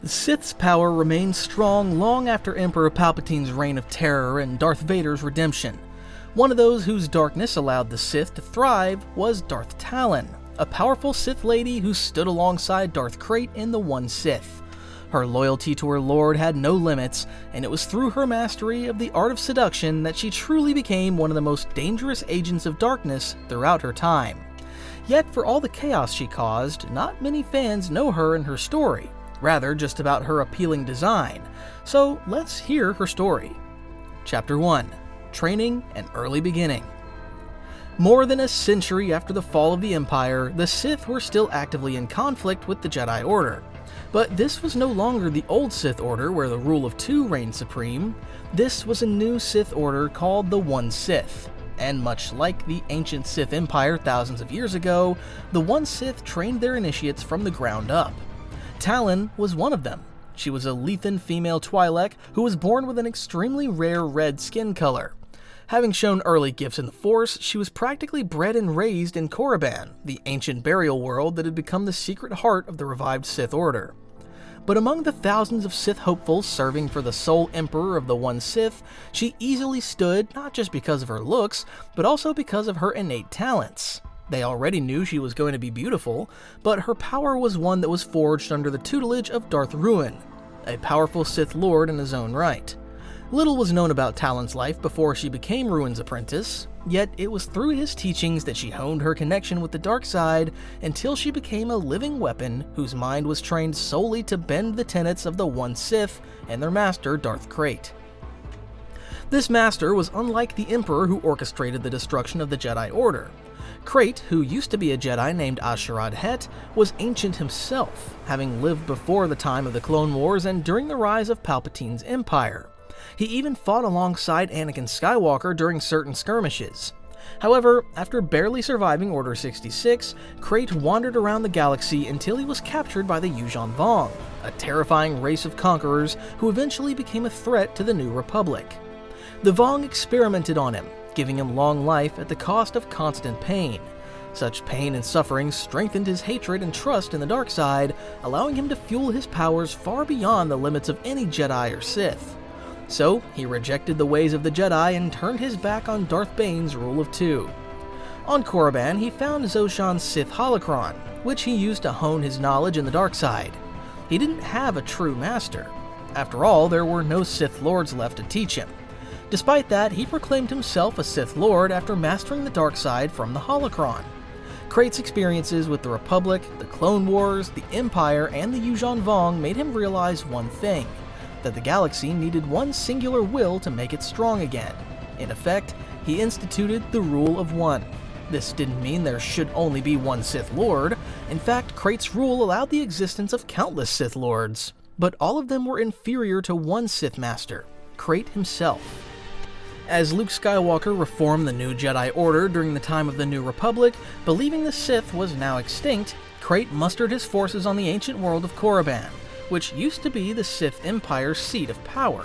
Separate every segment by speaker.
Speaker 1: The Sith's power remained strong long after Emperor Palpatine's reign of terror and Darth Vader's redemption. One of those whose darkness allowed the Sith to thrive was Darth Talon, a powerful Sith lady who stood alongside Darth Krayt in the One Sith. Her loyalty to her lord had no limits, and it was through her mastery of the art of seduction that she truly became one of the most dangerous agents of darkness throughout her time. Yet, for all the chaos she caused, not many fans know her and her story, rather just about her appealing design. So let's hear her story. Chapter 1. Training and Early Beginning. More than a century after the fall of the Empire, the Sith were still actively in conflict with the Jedi Order. But this was no longer the old Sith Order where the rule of two reigned supreme. This was a new Sith Order called the One Sith. And much like the ancient Sith Empire thousands of years ago, the One Sith trained their initiates from the ground up. Talon was one of them. She was a Lethan female Twi'lek who was born with an extremely rare red skin color. Having shown early gifts in the Force, she was practically bred and raised in Korriban, the ancient burial world that had become the secret heart of the revived Sith Order. But among the thousands of Sith hopefuls serving for the sole Emperor of the One Sith, she easily stood not just because of her looks, but also because of her innate talents. They already knew she was going to be beautiful, but her power was one that was forged under the tutelage of Darth Ruin, a powerful Sith Lord in his own right. Little was known about Talon's life before she became Ruin's apprentice, yet it was through his teachings that she honed her connection with the dark side until she became a living weapon whose mind was trained solely to bend the tenets of the One Sith and their master Darth Krayt. This master was unlike the Emperor who orchestrated the destruction of the Jedi Order. Krayt, who used to be a Jedi named A'Sharad Het, was ancient himself, having lived before the time of the Clone Wars and during the rise of Palpatine's Empire. He even fought alongside Anakin Skywalker during certain skirmishes. However, after barely surviving Order 66, Krayt wandered around the galaxy until he was captured by the Yuuzhan Vong, a terrifying race of conquerors who eventually became a threat to the New Republic. The Vong experimented on him, giving him long life at the cost of constant pain. Such pain and suffering strengthened his hatred and trust in the dark side, allowing him to fuel his powers far beyond the limits of any Jedi or Sith. So, he rejected the ways of the Jedi and turned his back on Darth Bane's rule of two. On Korriban, he found Zoshan's Sith holocron, which he used to hone his knowledge in the dark side. He didn't have a true master. After all, there were no Sith Lords left to teach him. Despite that, he proclaimed himself a Sith Lord after mastering the dark side from the holocron. Krayt's experiences with the Republic, the Clone Wars, the Empire, and the Yuuzhan Vong made him realize one thing: that the galaxy needed one singular will to make it strong again. In effect, he instituted the Rule of One. This didn't mean there should only be one Sith Lord. In fact, Krayt's rule allowed the existence of countless Sith Lords, but all of them were inferior to one Sith Master, Krayt himself. As Luke Skywalker reformed the new Jedi Order during the time of the New Republic, believing the Sith was now extinct, Krayt mustered his forces on the ancient world of Korriban, which used to be the Sith Empire's seat of power.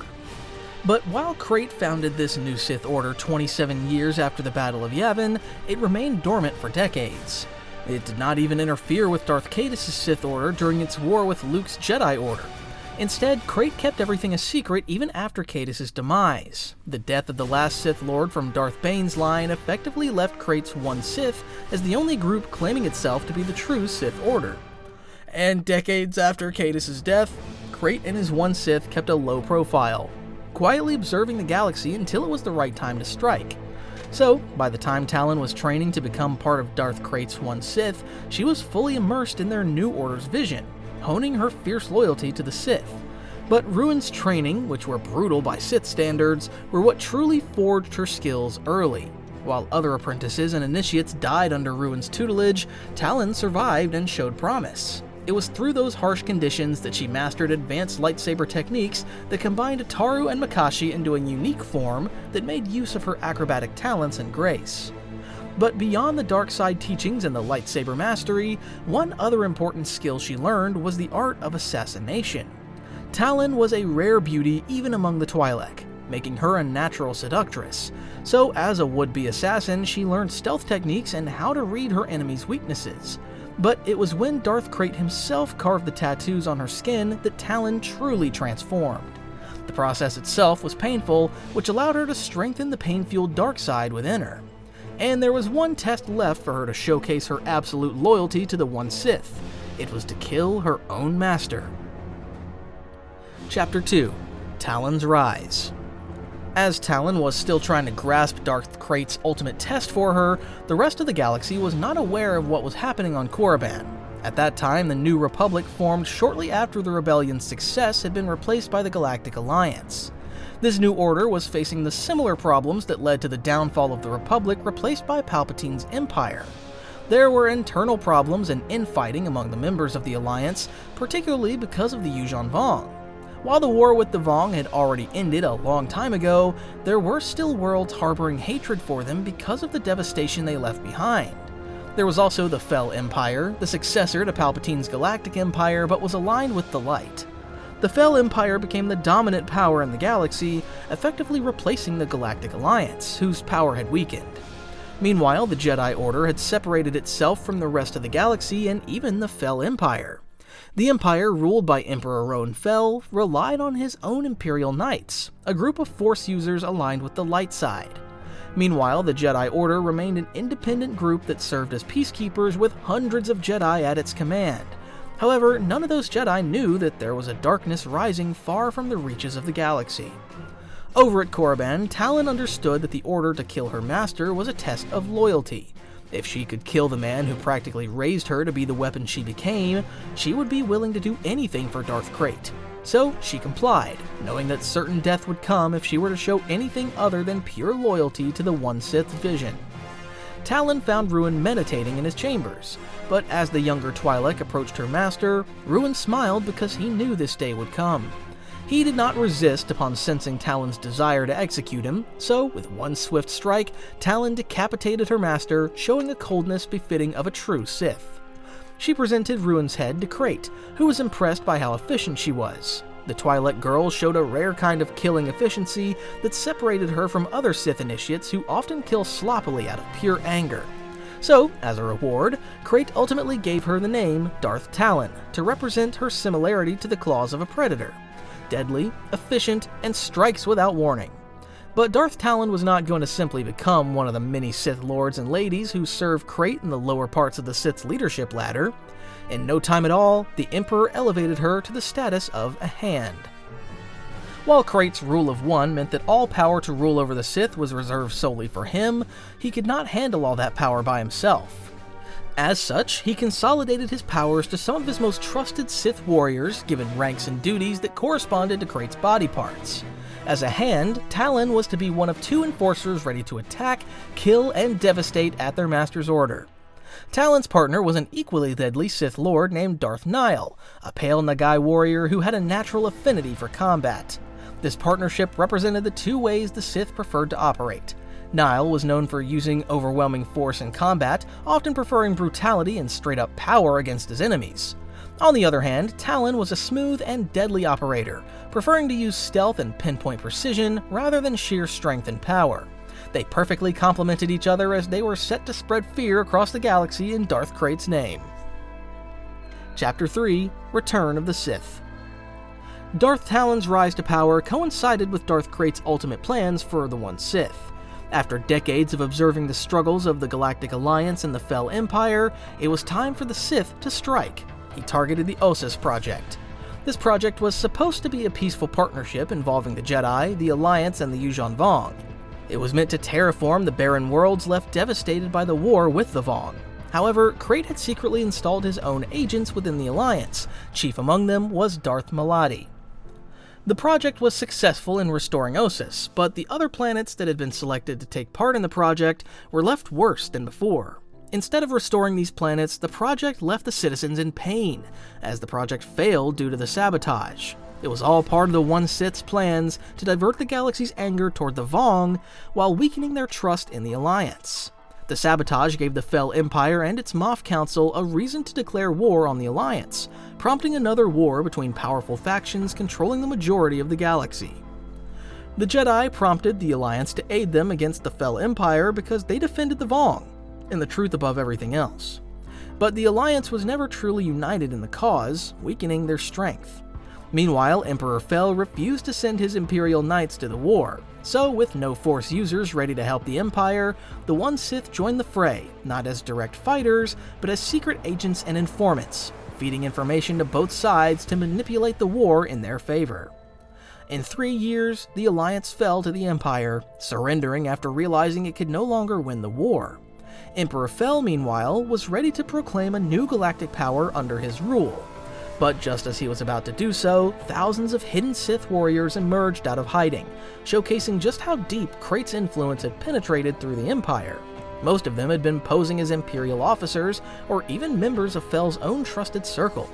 Speaker 1: But while Krayt founded this new Sith Order 27 years after the Battle of Yavin, it remained dormant for decades. It did not even interfere with Darth Caedus' Sith Order during its war with Luke's Jedi Order. Instead, Krayt kept everything a secret even after Caedus' demise. The death of the last Sith Lord from Darth Bane's line effectively left Krayt's One Sith as the only group claiming itself to be the true Sith Order. And decades after Caedus' death, Krayt and his One Sith kept a low profile, quietly observing the galaxy until it was the right time to strike. So, by the time Talon was training to become part of Darth Krayt's One Sith, she was fully immersed in their new Order's vision, honing her fierce loyalty to the Sith. But Ruin's training, which were brutal by Sith standards, were what truly forged her skills early. While other apprentices and initiates died under Ruin's tutelage, Talon survived and showed promise. It was through those harsh conditions that she mastered advanced lightsaber techniques that combined Ataru and Makashi into a unique form that made use of her acrobatic talents and grace. But beyond the dark side teachings and the lightsaber mastery, one other important skill she learned was the art of assassination. Talon was a rare beauty even among the Twi'lek, making her a natural seductress. So as a would-be assassin, she learned stealth techniques and how to read her enemy's weaknesses. But it was when Darth Krayt himself carved the tattoos on her skin that Talon truly transformed. The process itself was painful, which allowed her to strengthen the pain-fueled dark side within her. And there was one test left for her to showcase her absolute loyalty to the one Sith. It was to kill her own master. Chapter 2: Talon's Rise. As Talon was still trying to grasp Darth Krayt's ultimate test for her, the rest of the galaxy was not aware of what was happening on Korriban. At that time, the New Republic formed shortly after the Rebellion's success had been replaced by the Galactic Alliance. This new order was facing the similar problems that led to the downfall of the Republic replaced by Palpatine's Empire. There were internal problems and infighting among the members of the Alliance, particularly because of the Yuuzhan Vong. While the war with the Vong had already ended a long time ago, there were still worlds harboring hatred for them because of the devastation they left behind. There was also the Fel Empire, the successor to Palpatine's Galactic Empire but was aligned with the Light. The Fel Empire became the dominant power in the galaxy, effectively replacing the Galactic Alliance, whose power had weakened. Meanwhile, the Jedi Order had separated itself from the rest of the galaxy and even the Fel Empire. The Empire, ruled by Emperor Roan Fel, relied on his own Imperial Knights, a group of Force users aligned with the light side. Meanwhile, the Jedi Order remained an independent group that served as peacekeepers with hundreds of Jedi at its command. However, none of those Jedi knew that there was a darkness rising far from the reaches of the galaxy. Over at Korriban, Talon understood that the order to kill her master was a test of loyalty. If she could kill the man who practically raised her to be the weapon she became, she would be willing to do anything for Darth Krayt. So she complied, knowing that certain death would come if she were to show anything other than pure loyalty to the one Sith's vision. Talon found Ruin meditating in his chambers, but as the younger Twi'lek approached her master, Ruin smiled because he knew this day would come. He did not resist upon sensing Talon's desire to execute him, so with one swift strike, Talon decapitated her master, showing a coldness befitting of a true Sith. She presented Ruin's head to Krayt, who was impressed by how efficient she was. The Twi'lek girl showed a rare kind of killing efficiency that separated her from other Sith initiates who often kill sloppily out of pure anger. So, as a reward, Krayt ultimately gave her the name Darth Talon to represent her similarity to the claws of a predator. Deadly, efficient, and strikes without warning. But Darth Talon was not going to simply become one of the many Sith Lords and ladies who serve Krayt in the lower parts of the Sith's leadership ladder. In no time at all, the Emperor elevated her to the status of a Hand. While Krayt's rule of one meant that all power to rule over the Sith was reserved solely for him, he could not handle all that power by himself. As such, he consolidated his powers to some of his most trusted Sith warriors, given ranks and duties that corresponded to Krayt's body parts. As a Hand, Talon was to be one of two enforcers ready to attack, kill, and devastate at their master's order. Talon's partner was an equally deadly Sith Lord named Darth Nihil, a pale Nagai warrior who had a natural affinity for combat. This partnership represented the two ways the Sith preferred to operate. Nihil was known for using overwhelming force in combat, often preferring brutality and straight-up power against his enemies. On the other hand, Talon was a smooth and deadly operator, preferring to use stealth and pinpoint precision rather than sheer strength and power. They perfectly complemented each other as they were set to spread fear across the galaxy in Darth Krayt's name. Chapter 3: Return of the Sith. Darth Talon's rise to power coincided with Darth Krayt's ultimate plans for the One Sith. After decades of observing the struggles of the Galactic Alliance and the Fel Empire, it was time for the Sith to strike. He targeted the Ossus Project. This project was supposed to be a peaceful partnership involving the Jedi, the Alliance, and the Yuuzhan Vong. It was meant to terraform the barren worlds left devastated by the war with the Vong. However, Krayt had secretly installed his own agents within the Alliance. Chief among them was Darth Maladi. The project was successful in restoring Ossus, but the other planets that had been selected to take part in the project were left worse than before. Instead of restoring these planets, the project left the citizens in pain, as the project failed due to the sabotage. It was all part of the One Sith's plans to divert the galaxy's anger toward the Vong, while weakening their trust in the Alliance. The sabotage gave the Fel Empire and its Moff Council a reason to declare war on the Alliance, prompting another war between powerful factions controlling the majority of the galaxy. The Jedi prompted the Alliance to aid them against the Fel Empire because they defended the Vong, and the truth above everything else. But the Alliance was never truly united in the cause, weakening their strength. Meanwhile, Emperor Fel refused to send his Imperial Knights to the war, so with no Force users ready to help the Empire, the One Sith joined the fray, not as direct fighters, but as secret agents and informants, feeding information to both sides to manipulate the war in their favor. In 3 years, the Alliance fell to the Empire, surrendering after realizing it could no longer win the war. Emperor Fel, meanwhile, was ready to proclaim a new galactic power under his rule. But just as he was about to do so, thousands of hidden Sith warriors emerged out of hiding, showcasing just how deep Krayt's influence had penetrated through the Empire. Most of them had been posing as Imperial officers, or even members of Fel's own trusted circle.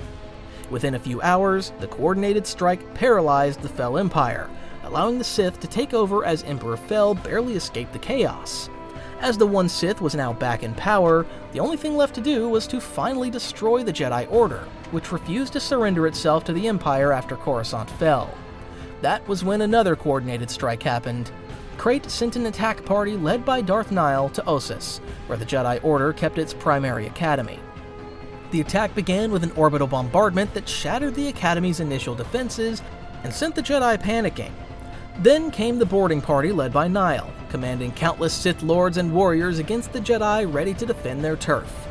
Speaker 1: Within a few hours, the coordinated strike paralyzed the Fel Empire, allowing the Sith to take over as Emperor Fel barely escaped the chaos. As the One Sith was now back in power, the only thing left to do was to finally destroy the Jedi Order, which refused to surrender itself to the Empire after Coruscant fell. That was when another coordinated strike happened. Krayt sent an attack party led by Darth Nihil to Ossus, where the Jedi Order kept its primary academy. The attack began with an orbital bombardment that shattered the Academy's initial defenses and sent the Jedi panicking. Then came the boarding party led by Nihil, commanding countless Sith Lords and warriors against the Jedi ready to defend their turf.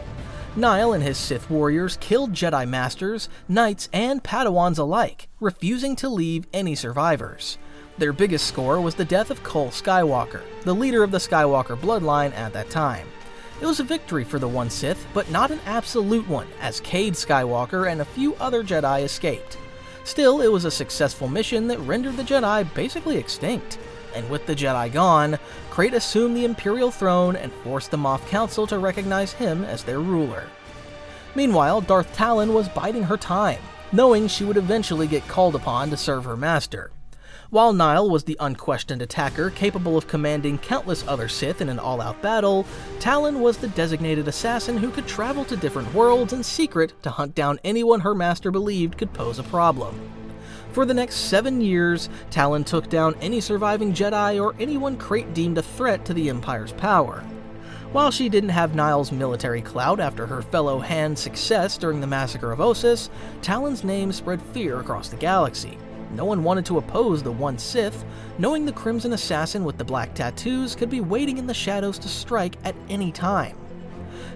Speaker 1: Nihil and his Sith warriors killed Jedi Masters, Knights, and Padawans alike, refusing to leave any survivors. Their biggest score was the death of Cade Skywalker, the leader of the Skywalker bloodline at that time. It was a victory for the One Sith, but not an absolute one, as Cade Skywalker and a few other Jedi escaped. Still, it was a successful mission that rendered the Jedi basically extinct. And with the Jedi gone, Krayt assumed the Imperial throne and forced the Moff Council to recognize him as their ruler. Meanwhile, Darth Talon was biding her time, knowing she would eventually get called upon to serve her master. While Nihil was the unquestioned attacker capable of commanding countless other Sith in an all-out battle, Talon was the designated assassin who could travel to different worlds in secret to hunt down anyone her master believed could pose a problem. For the next 7 years, Talon took down any surviving Jedi or anyone Krayt deemed a threat to the Empire's power. While she didn't have Nihil's military clout after her fellow Hand's success during the massacre of Ossus, Talon's name spread fear across the galaxy. No one wanted to oppose the One Sith, knowing the Crimson Assassin with the black tattoos could be waiting in the shadows to strike at any time.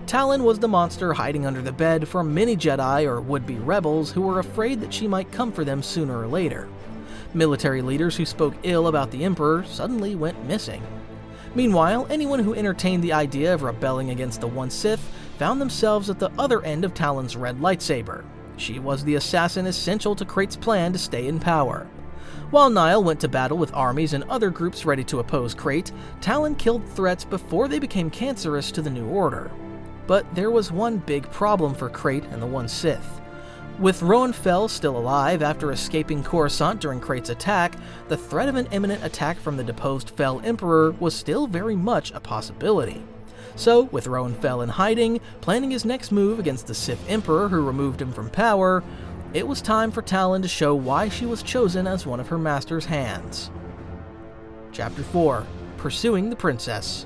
Speaker 1: Talon was the monster hiding under the bed for many Jedi or would-be rebels who were afraid that she might come for them sooner or later. Military leaders who spoke ill about the Emperor suddenly went missing. Meanwhile, anyone who entertained the idea of rebelling against the One Sith found themselves at the other end of Talon's red lightsaber. She was the assassin essential to Krayt's plan to stay in power. While Nihil went to battle with armies and other groups ready to oppose Krayt, Talon killed threats before they became cancerous to the New Order. But there was one big problem for Krayt and the One Sith. With Roan Fel still alive after escaping Coruscant during Krayt's attack, the threat of an imminent attack from the deposed Fel Emperor was still very much a possibility. So, with Roan Fel in hiding, planning his next move against the Sith Emperor who removed him from power, it was time for Talon to show why she was chosen as one of her master's hands. Chapter 4. Pursuing the Princess.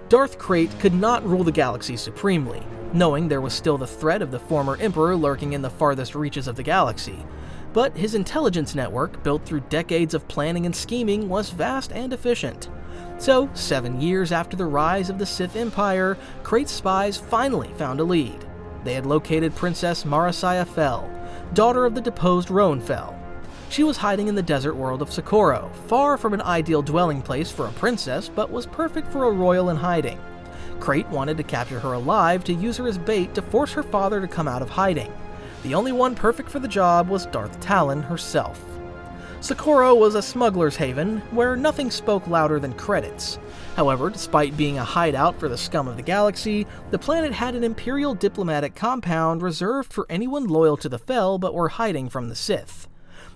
Speaker 1: Darth Krayt could not rule the galaxy supremely, knowing there was still the threat of the former Emperor lurking in the farthest reaches of the galaxy. But his intelligence network, built through decades of planning and scheming, was vast and efficient. So, 7 years after the rise of the Sith Empire, Krayt's spies finally found a lead. They had located Princess Marasiah Fel, daughter of the deposed Roan Fel. She was hiding in the desert world of Socorro, far from an ideal dwelling place for a princess, but was perfect for a royal in hiding. Krayt wanted to capture her alive to use her as bait to force her father to come out of hiding. The only one perfect for the job was Darth Talon herself. Socorro was a smuggler's haven, where nothing spoke louder than credits. However, despite being a hideout for the scum of the galaxy, the planet had an Imperial diplomatic compound reserved for anyone loyal to the Fel but were hiding from the Sith.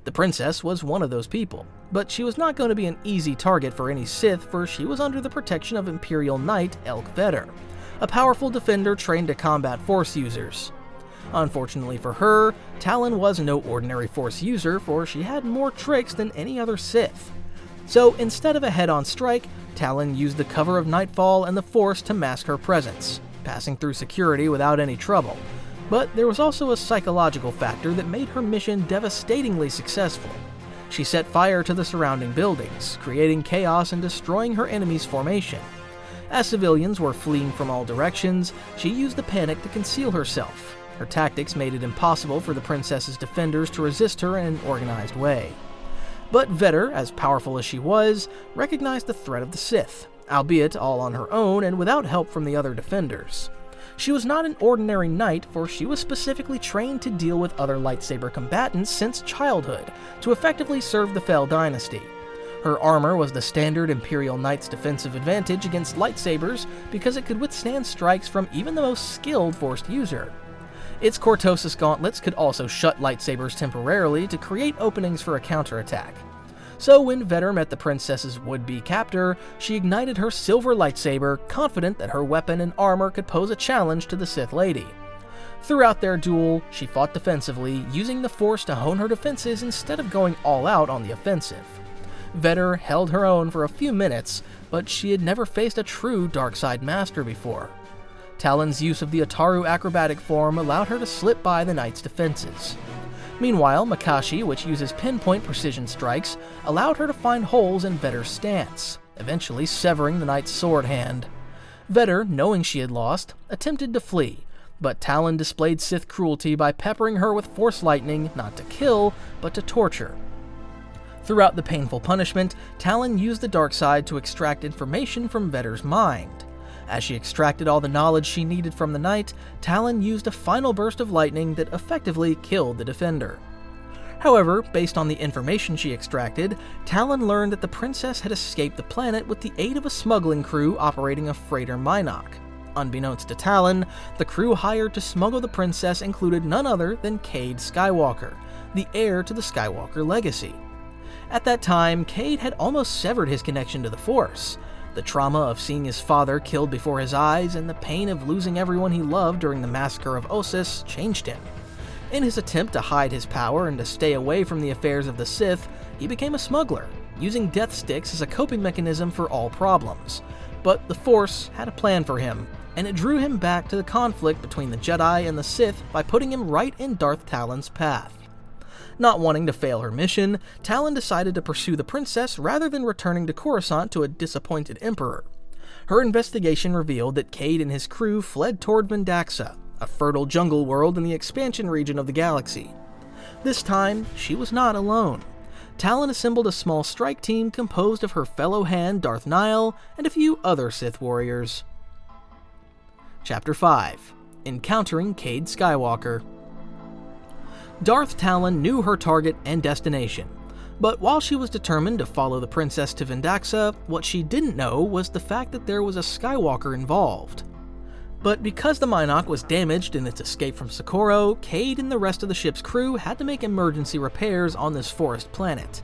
Speaker 1: The princess was one of those people, but she was not going to be an easy target for any Sith, for she was under the protection of Imperial Knight Elk Vedder, a powerful defender trained to combat Force users. Unfortunately for her, Talon was no ordinary Force user, for she had more tricks than any other Sith. So instead of a head-on strike, Talon used the cover of nightfall and the Force to mask her presence, passing through security without any trouble. But there was also a psychological factor that made her mission devastatingly successful. She set fire to the surrounding buildings, creating chaos and destroying her enemy's formation. As civilians were fleeing from all directions, she used the panic to conceal herself. Her tactics made it impossible for the princess's defenders to resist her in an organized way. But Vetter, as powerful as she was, recognized the threat of the Sith, albeit all on her own and without help from the other defenders. She was not an ordinary knight, for she was specifically trained to deal with other lightsaber combatants since childhood, to effectively serve the Fel dynasty. Her armor was the standard Imperial Knight's defensive advantage against lightsabers because it could withstand strikes from even the most skilled Force user. Its Cortosis gauntlets could also shut lightsabers temporarily to create openings for a counterattack. So when Vetter met the princess's would-be captor, she ignited her silver lightsaber, confident that her weapon and armor could pose a challenge to the Sith Lady. Throughout their duel, she fought defensively, using the Force to hone her defenses instead of going all out on the offensive. Vetter held her own for a few minutes, but she had never faced a true dark side master before. Talon's use of the Ataru acrobatic form allowed her to slip by the knight's defenses. Meanwhile, Makashi, which uses pinpoint precision strikes, allowed her to find holes in Vetter's stance, eventually severing the knight's sword hand. Vetter, knowing she had lost, attempted to flee, but Talon displayed Sith cruelty by peppering her with Force lightning, not to kill, but to torture. Throughout the painful punishment, Talon used the dark side to extract information from Vetter's mind. As she extracted all the knowledge she needed from the knight, Talon used a final burst of lightning that effectively killed the defender. However, based on the information she extracted, Talon learned that the princess had escaped the planet with the aid of a smuggling crew operating a freighter Mynock. Unbeknownst to Talon, the crew hired to smuggle the princess included none other than Cade Skywalker, the heir to the Skywalker legacy. At that time, Cade had almost severed his connection to the Force. The trauma of seeing his father killed before his eyes and the pain of losing everyone he loved during the massacre of Ossus changed him. In his attempt to hide his power and to stay away from the affairs of the Sith, he became a smuggler, using death sticks as a coping mechanism for all problems. But the Force had a plan for him, and it drew him back to the conflict between the Jedi and the Sith by putting him right in Darth Talon's path. Not wanting to fail her mission, Talon decided to pursue the princess rather than returning to Coruscant to a disappointed emperor. Her investigation revealed that Cade and his crew fled toward Vendaxa, a fertile jungle world in the expansion region of the galaxy. This time, she was not alone. Talon assembled a small strike team composed of her fellow hand Darth Nihil and a few other Sith warriors. Chapter 5. Encountering Cade Skywalker. Darth Talon knew her target and destination, but while she was determined to follow the princess to Vendaxa, what she didn't know was the fact that there was a Skywalker involved. But because the Mynock was damaged in its escape from Socorro, Cade and the rest of the ship's crew had to make emergency repairs on this forest planet.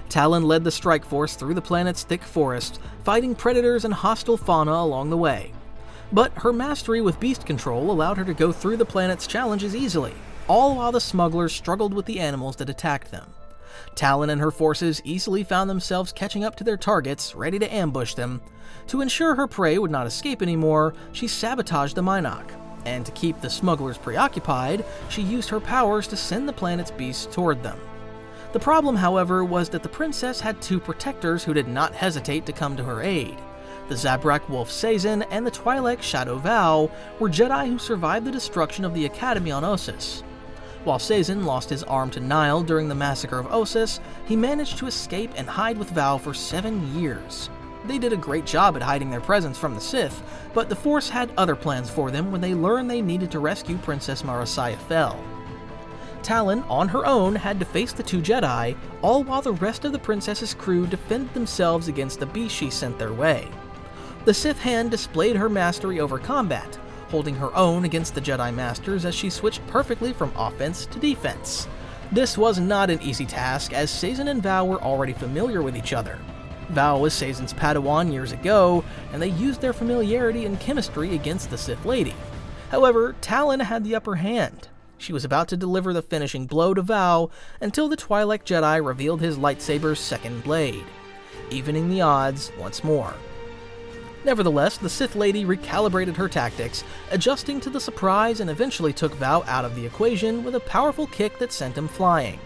Speaker 1: Talon led the strike force through the planet's thick forest, fighting predators and hostile fauna along the way. But her mastery with beast control allowed her to go through the planet's challenges easily, all while the smugglers struggled with the animals that attacked them. Talon and her forces easily found themselves catching up to their targets, ready to ambush them. To ensure her prey would not escape anymore, she sabotaged the Mynock, and to keep the smugglers preoccupied, she used her powers to send the planet's beasts toward them. The problem, however, was that the princess had two protectors who did not hesitate to come to her aid. The Zabrak Wolf Sazin and the Twi'lek Shadow Val were Jedi who survived the destruction of the Academy on Ossus. While Sazin lost his arm to Nihil during the massacre of Ossus, he managed to escape and hide with Val for 7 years. They did a great job at hiding their presence from the Sith, but the Force had other plans for them when they learned they needed to rescue Princess Marasiah Fel. Talon, on her own, had to face the two Jedi, all while the rest of the princess's crew defended themselves against the beasts she sent their way. The Sith Hand displayed her mastery over combat, holding her own against the Jedi Masters as she switched perfectly from offense to defense. This was not an easy task, as Sazin and Val were already familiar with each other. Val was Sazin's Padawan years ago, and they used their familiarity and chemistry against the Sith Lady. However, Talon had the upper hand. She was about to deliver the finishing blow to Val until the Twi'lek Jedi revealed his lightsaber's second blade, evening the odds once more. Nevertheless, the Sith Lady recalibrated her tactics, adjusting to the surprise, and eventually took Val out of the equation with a powerful kick that sent him flying.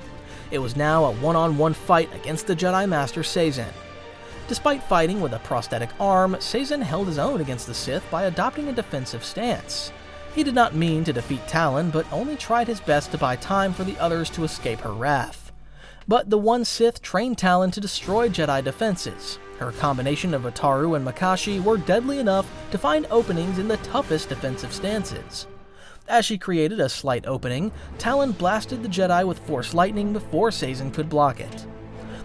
Speaker 1: It was now a one-on-one fight against the Jedi Master Sazin. Despite fighting with a prosthetic arm, Sazin held his own against the Sith by adopting a defensive stance. He did not mean to defeat Talon, but only tried his best to buy time for the others to escape her wrath. But the one Sith trained Talon to destroy Jedi defenses. Her combination of Ataru and Makashi were deadly enough to find openings in the toughest defensive stances. As she created a slight opening, Talon blasted the Jedi with Force Lightning before Sazin could block it.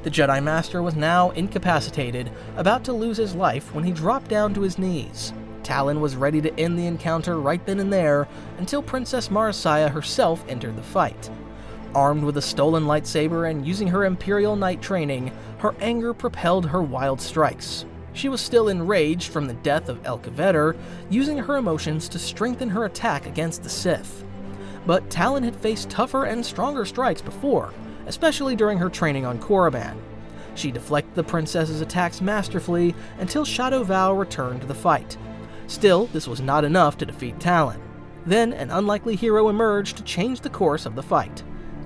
Speaker 1: The Jedi Master was now incapacitated, about to lose his life when he dropped down to his knees. Talon was ready to end the encounter right then and there, until Princess Marasiah herself entered the fight. Armed with a stolen lightsaber and using her Imperial Knight training, her anger propelled her wild strikes. She was still enraged from the death of El-Kvetter, using her emotions to strengthen her attack against the Sith. But Talon had faced tougher and stronger strikes before, especially during her training on Korriban. She deflected the princess's attacks masterfully until Shadow Val returned to the fight. Still, this was not enough to defeat Talon. Then, an unlikely hero emerged to change the course of the fight.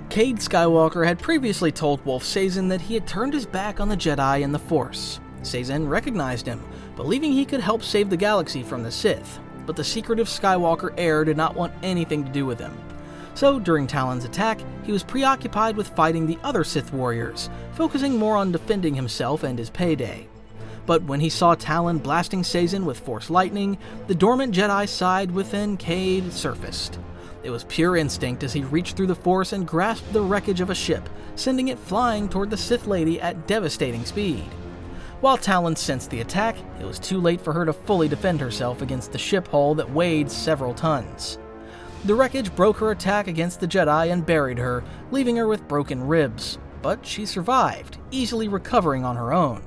Speaker 1: Cade Skywalker had previously told Wolf Sazin that he had turned his back on the Jedi and the Force. Sazin recognized him, believing he could help save the galaxy from the Sith, but the secretive Skywalker heir did not want anything to do with him. So, during Talon's attack, he was preoccupied with fighting the other Sith warriors, focusing more on defending himself and his payday. But when he saw Talon blasting Sazin with Force Lightning, the dormant Jedi side within Cade surfaced. It was pure instinct as he reached through the Force and grasped the wreckage of a ship, sending it flying toward the Sith Lady at devastating speed. While Talon sensed the attack, it was too late for her to fully defend herself against the ship hull that weighed several tons. The wreckage broke her attack against the Jedi and buried her, leaving her with broken ribs, but she survived, easily recovering on her own.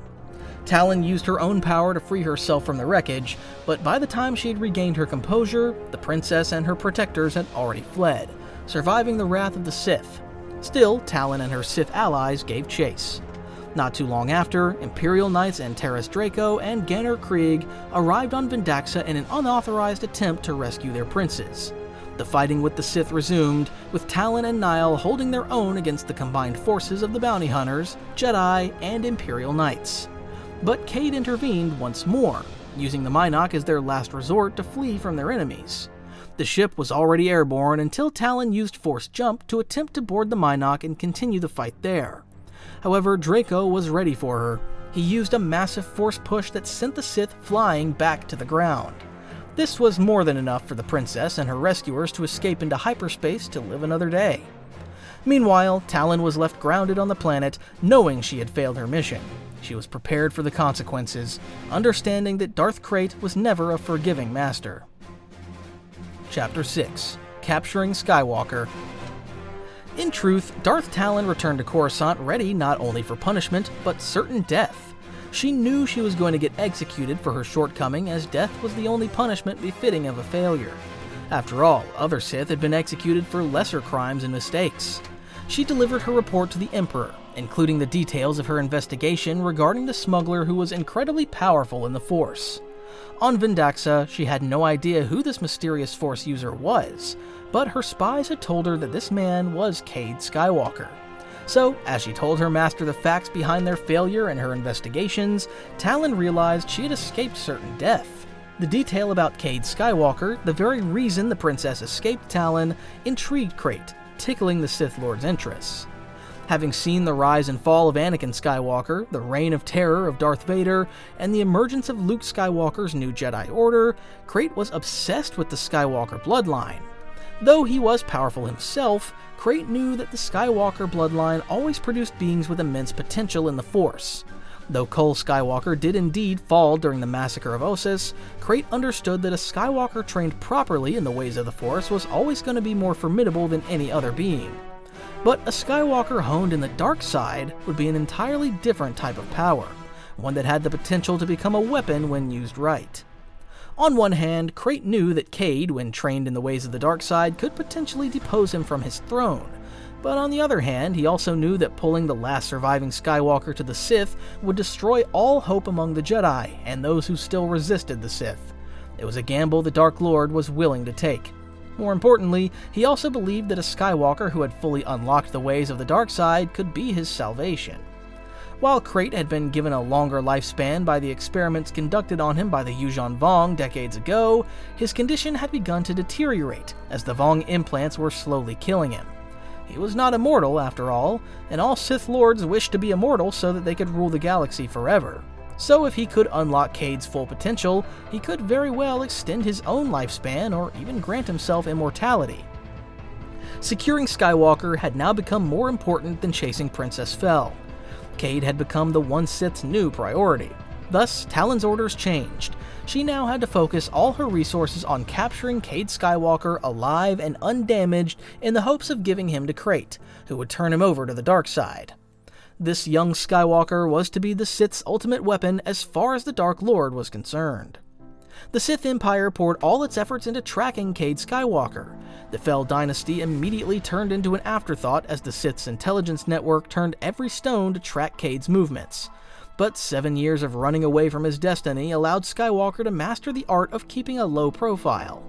Speaker 1: Talon used her own power to free herself from the wreckage, but by the time she had regained her composure, the princess and her protectors had already fled, surviving the wrath of the Sith. Still, Talon and her Sith allies gave chase. Not too long after, Imperial Knights Antares Draco and Ganner Krieg arrived on Vendaxa in an unauthorized attempt to rescue their princes. The fighting with the Sith resumed, with Talon and Nile holding their own against the combined forces of the bounty hunters, Jedi, and Imperial Knights. But Cade intervened once more, using the Mynock as their last resort to flee from their enemies. The ship was already airborne until Talon used Force Jump to attempt to board the Mynock and continue the fight there. However, Draco was ready for her. He used a massive Force push that sent the Sith flying back to the ground. This was more than enough for the princess and her rescuers to escape into hyperspace to live another day. Meanwhile, Talon was left grounded on the planet, knowing she had failed her mission. She was prepared for the consequences, understanding that Darth Krayt was never a forgiving master. Chapter 6. Capturing Skywalker. In truth, Darth Talon returned to Coruscant ready not only for punishment, but certain death. She knew she was going to get executed for her shortcoming, as death was the only punishment befitting of a failure. After all, other Sith had been executed for lesser crimes and mistakes. She delivered her report to the Emperor, including the details of her investigation regarding the smuggler who was incredibly powerful in the Force. On Vendaxa, she had no idea who this mysterious Force user was, but her spies had told her that this man was Cade Skywalker. So, as she told her master the facts behind their failure and her investigations, Talon realized she had escaped certain death. The detail about Cade Skywalker, the very reason the princess escaped Talon, intrigued Krayt, tickling the Sith Lord's interests. Having seen the rise and fall of Anakin Skywalker, the reign of terror of Darth Vader, and the emergence of Luke Skywalker's new Jedi Order, Krayt was obsessed with the Skywalker bloodline. Though he was powerful himself, Krayt knew that the Skywalker bloodline always produced beings with immense potential in the Force. Though Cole Skywalker did indeed fall during the massacre of Ossus, Krayt understood that a Skywalker trained properly in the ways of the Force was always going to be more formidable than any other being. But a Skywalker honed in the dark side would be an entirely different type of power, one that had the potential to become a weapon when used right. On one hand, Krayt knew that Cade, when trained in the ways of the dark side, could potentially depose him from his throne, But on the other hand, he also knew that pulling the last surviving Skywalker to the Sith would destroy all hope among the Jedi and those who still resisted the Sith. It was a gamble the Dark Lord was willing to take. More importantly, he also believed that a Skywalker who had fully unlocked the ways of the dark side could be his salvation. While Krayt had been given a longer lifespan by the experiments conducted on him by the Yuuzhan Vong decades ago, his condition had begun to deteriorate as the Vong implants were slowly killing him. He was not immortal, after all, and all Sith Lords wished to be immortal so that they could rule the galaxy forever. So if he could unlock Cade's full potential, he could very well extend his own lifespan or even grant himself immortality. Securing Skywalker had now become more important than chasing Princess Fel. Cade had become the One Sith's new priority. Thus, Talon's orders changed. She now had to focus all her resources on capturing Cade Skywalker alive and undamaged in the hopes of giving him to Krayt, who would turn him over to the dark side. This young Skywalker was to be the Sith's ultimate weapon as far as the Dark Lord was concerned. The Sith Empire poured all its efforts into tracking Cade Skywalker. The Fel dynasty immediately turned into an afterthought as the Sith's intelligence network turned every stone to track Cade's movements. But 7 years of running away from his destiny allowed Skywalker to master the art of keeping a low profile.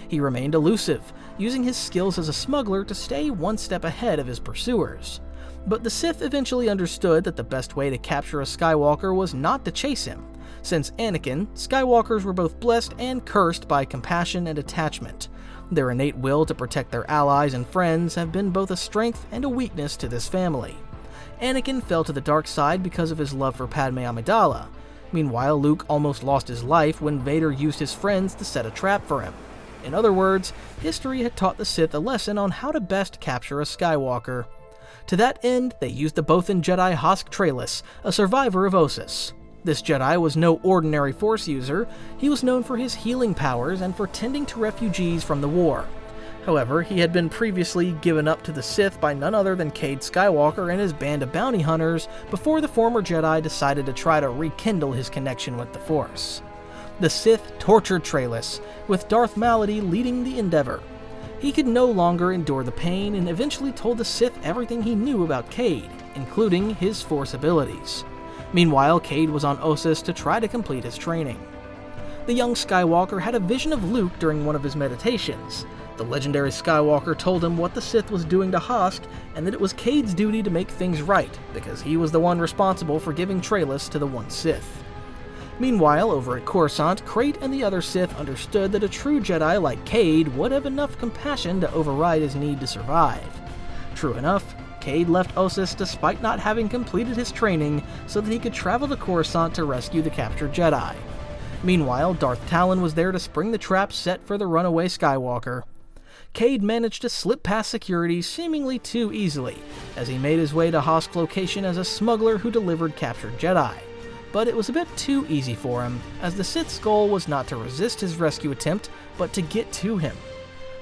Speaker 1: He remained elusive, using his skills as a smuggler to stay one step ahead of his pursuers. But the Sith eventually understood that the best way to capture a Skywalker was not to chase him. Since Anakin, Skywalkers were both blessed and cursed by compassion and attachment. Their innate will to protect their allies and friends have been both a strength and a weakness to this family. Anakin fell to the dark side because of his love for Padme Amidala. Meanwhile, Luke almost lost his life when Vader used his friends to set a trap for him. In other words, history had taught the Sith a lesson on how to best capture a Skywalker. To that end, they used the Bothan Jedi Hosk Trailis, a survivor of Ossus. This Jedi was no ordinary Force user. He was known for his healing powers and for tending to refugees from the war. However, he had been previously given up to the Sith by none other than Cade Skywalker and his band of bounty hunters before the former Jedi decided to try to rekindle his connection with the Force. The Sith tortured Trailis, with Darth Malady leading the endeavor. He could no longer endure the pain and eventually told the Sith everything he knew about Cade, including his Force abilities. Meanwhile, Cade was on Ossus to try to complete his training. The young Skywalker had a vision of Luke during one of his meditations. The legendary Skywalker told him what the Sith was doing to Hosk and that it was Cade's duty to make things right, because he was the one responsible for giving Trailis to the One Sith. Meanwhile, over at Coruscant, Krayt and the other Sith understood that a true Jedi like Cade would have enough compassion to override his need to survive. True enough, Cade left Ossus despite not having completed his training so that he could travel to Coruscant to rescue the captured Jedi. Meanwhile, Darth Talon was there to spring the trap set for the runaway Skywalker. Cade managed to slip past security seemingly too easily, as he made his way to Hosk's location as a smuggler who delivered captured Jedi. But it was a bit too easy for him, as the Sith's goal was not to resist his rescue attempt, but to get to him.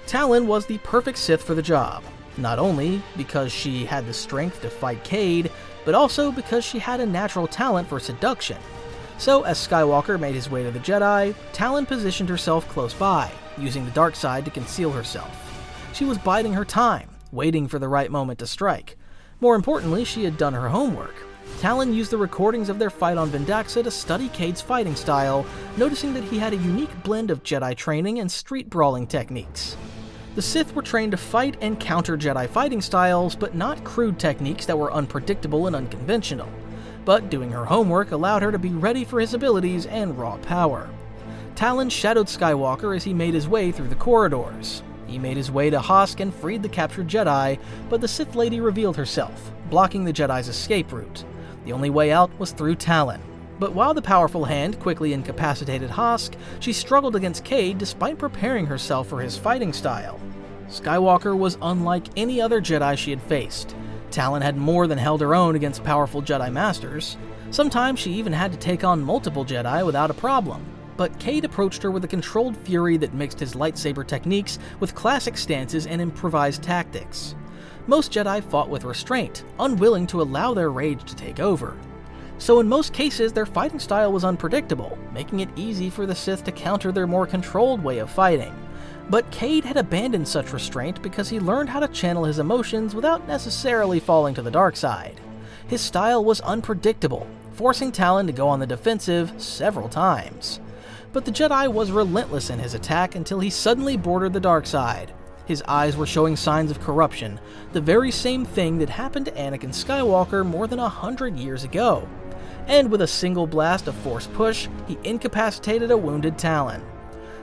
Speaker 1: Talon was the perfect Sith for the job, not only because she had the strength to fight Cade, but also because she had a natural talent for seduction. So as Skywalker made his way to the Jedi, Talon positioned herself close by, using the dark side to conceal herself. She was biding her time, waiting for the right moment to strike. More importantly, she had done her homework. Talon used the recordings of their fight on Vendaxa to study Cade's fighting style, noticing that he had a unique blend of Jedi training and street brawling techniques. The Sith were trained to fight and counter Jedi fighting styles, but not crude techniques that were unpredictable and unconventional. But doing her homework allowed her to be ready for his abilities and raw power. Talon shadowed Skywalker as he made his way through the corridors. He made his way to Hosk and freed the captured Jedi, but the Sith Lady revealed herself, blocking the Jedi's escape route. The only way out was through Talon. But while the powerful hand quickly incapacitated Hosk, she struggled against Cade despite preparing herself for his fighting style. Skywalker was unlike any other Jedi she had faced. Talon had more than held her own against powerful Jedi Masters. Sometimes she even had to take on multiple Jedi without a problem. But Cade approached her with a controlled fury that mixed his lightsaber techniques with classic stances and improvised tactics. Most Jedi fought with restraint, unwilling to allow their rage to take over. So in most cases, their fighting style was unpredictable, making it easy for the Sith to counter their more controlled way of fighting. But Cade had abandoned such restraint because he learned how to channel his emotions without necessarily falling to the dark side. His style was unpredictable, forcing Talon to go on the defensive several times. But the Jedi was relentless in his attack until he suddenly bordered the dark side. His eyes were showing signs of corruption, the very same thing that happened to Anakin Skywalker more than 100 years ago. And with a single blast of Force push, he incapacitated a wounded Talon.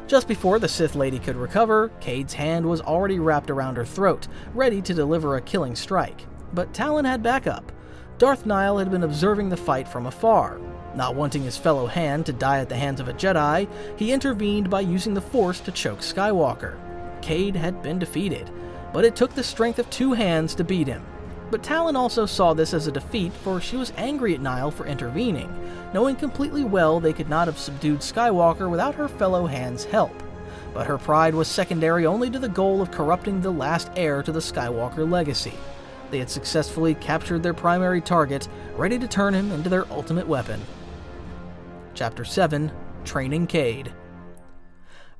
Speaker 1: Just before the Sith Lady could recover, Cade's hand was already wrapped around her throat, ready to deliver a killing strike. But Talon had backup. Darth Nihil had been observing the fight from afar. Not wanting his fellow hand to die at the hands of a Jedi, he intervened by using the Force to choke Skywalker. Cade had been defeated, but it took the strength of 2 hands to beat him. But Talon also saw this as a defeat, for she was angry at Nihil for intervening, knowing completely well they could not have subdued Skywalker without her fellow hand's help. But her pride was secondary only to the goal of corrupting the last heir to the Skywalker legacy. They had successfully captured their primary target, ready to turn him into their ultimate weapon. Chapter 7: Training Cade.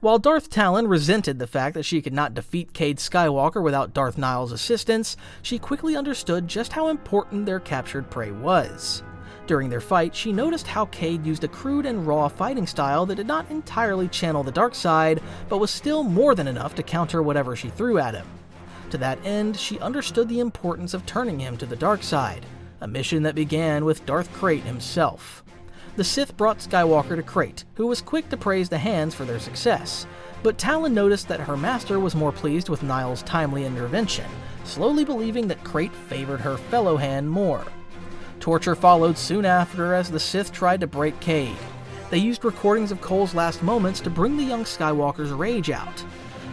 Speaker 1: While Darth Talon resented the fact that she could not defeat Cade Skywalker without Darth Nihil's assistance, she quickly understood just how important their captured prey was. During their fight, she noticed how Cade used a crude and raw fighting style that did not entirely channel the dark side, but was still more than enough to counter whatever she threw at him. To that end, she understood the importance of turning him to the dark side, a mission that began with Darth Krayt himself. The Sith brought Skywalker to Krayt, who was quick to praise the hands for their success, but Talon noticed that her master was more pleased with Nihil's timely intervention, slowly believing that Krayt favored her fellow hand more. Torture followed soon after as the Sith tried to break Cade. They used recordings of Cole's last moments to bring the young Skywalker's rage out.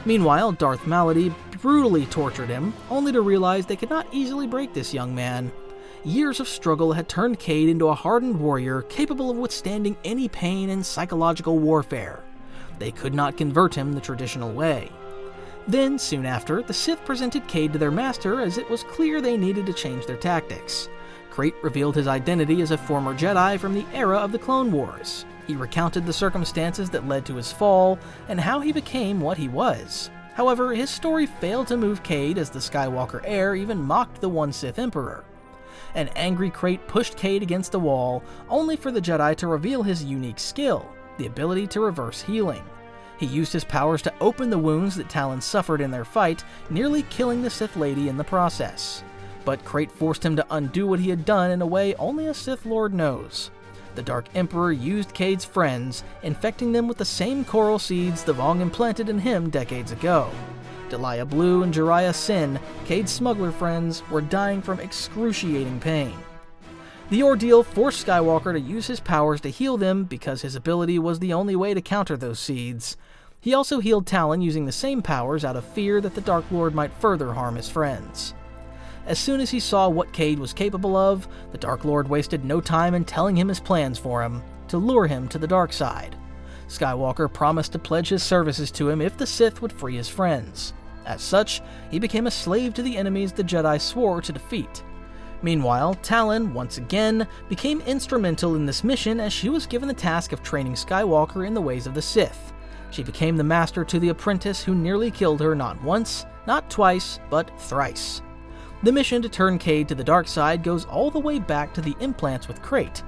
Speaker 1: Meanwhile, Darth Malady brutally tortured him, only to realize they could not easily break this young man. Years of struggle had turned Cade into a hardened warrior capable of withstanding any pain and psychological warfare. They could not convert him the traditional way. Then, soon after, the Sith presented Cade to their master as it was clear they needed to change their tactics. Krayt revealed his identity as a former Jedi from the era of the Clone Wars. He recounted the circumstances that led to his fall and how he became what he was. However, his story failed to move Cade as the Skywalker heir even mocked the one Sith Emperor. An angry Krayt pushed Cade against the wall, only for the Jedi to reveal his unique skill, the ability to reverse healing. He used his powers to open the wounds that Talon suffered in their fight, nearly killing the Sith Lady in the process. But Krayt forced him to undo what he had done in a way only a Sith Lord knows. The Dark Emperor used Cade's friends, infecting them with the same coral seeds the Vong implanted in him decades ago. Delia Blue and Jariah Sin, Cade's smuggler friends, were dying from excruciating pain. The ordeal forced Skywalker to use his powers to heal them because his ability was the only way to counter those seeds. He also healed Talon using the same powers out of fear that the Dark Lord might further harm his friends. As soon as he saw what Cade was capable of, the Dark Lord wasted no time in telling him his plans for him, to lure him to the dark side. Skywalker promised to pledge his services to him if the Sith would free his friends. As such, he became a slave to the enemies the Jedi swore to defeat. Meanwhile, Talon, once again, became instrumental in this mission as she was given the task of training Skywalker in the ways of the Sith. She became the master to the apprentice who nearly killed her not once, not twice, but thrice. The mission to turn Cade to the dark side goes all the way back to the implants with Krayt.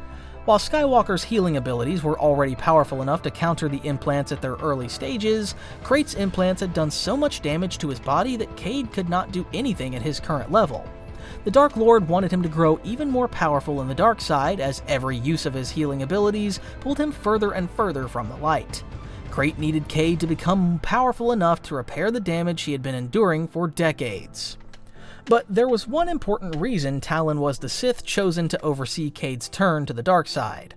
Speaker 1: While Skywalker's healing abilities were already powerful enough to counter the implants at their early stages, Krayt's implants had done so much damage to his body that Cade could not do anything at his current level. The Dark Lord wanted him to grow even more powerful in the dark side, as every use of his healing abilities pulled him further and further from the light. Krayt needed Cade to become powerful enough to repair the damage he had been enduring for decades. But there was one important reason Talon was the Sith chosen to oversee Cade's turn to the dark side.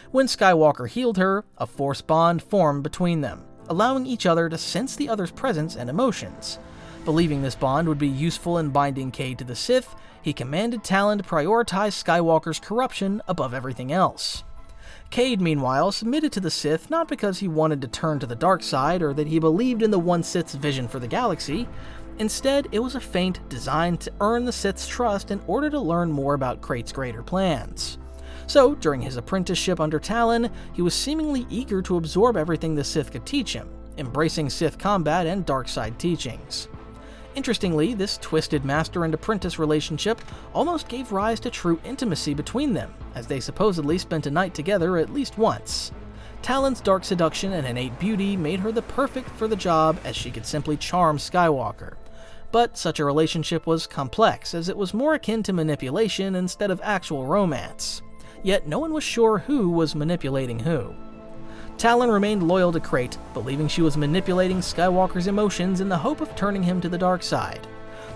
Speaker 1: When Skywalker healed her, a Force bond formed between them, allowing each other to sense the other's presence and emotions. Believing this bond would be useful in binding Cade to the Sith, he commanded Talon to prioritize Skywalker's corruption above everything else. Cade, meanwhile, submitted to the Sith not because he wanted to turn to the dark side or that he believed in the one Sith's vision for the galaxy. Instead, it was a feint designed to earn the Sith's trust in order to learn more about Krayt's greater plans. So, during his apprenticeship under Talon, he was seemingly eager to absorb everything the Sith could teach him, embracing Sith combat and dark side teachings. Interestingly, this twisted master and apprentice relationship almost gave rise to true intimacy between them, as they supposedly spent a night together at least once. Talon's dark seduction and innate beauty made her the perfect for the job, as she could simply charm Skywalker. But such a relationship was complex, as it was more akin to manipulation instead of actual romance. Yet no one was sure who was manipulating who. Talon remained loyal to Krayt, believing she was manipulating Skywalker's emotions in the hope of turning him to the dark side.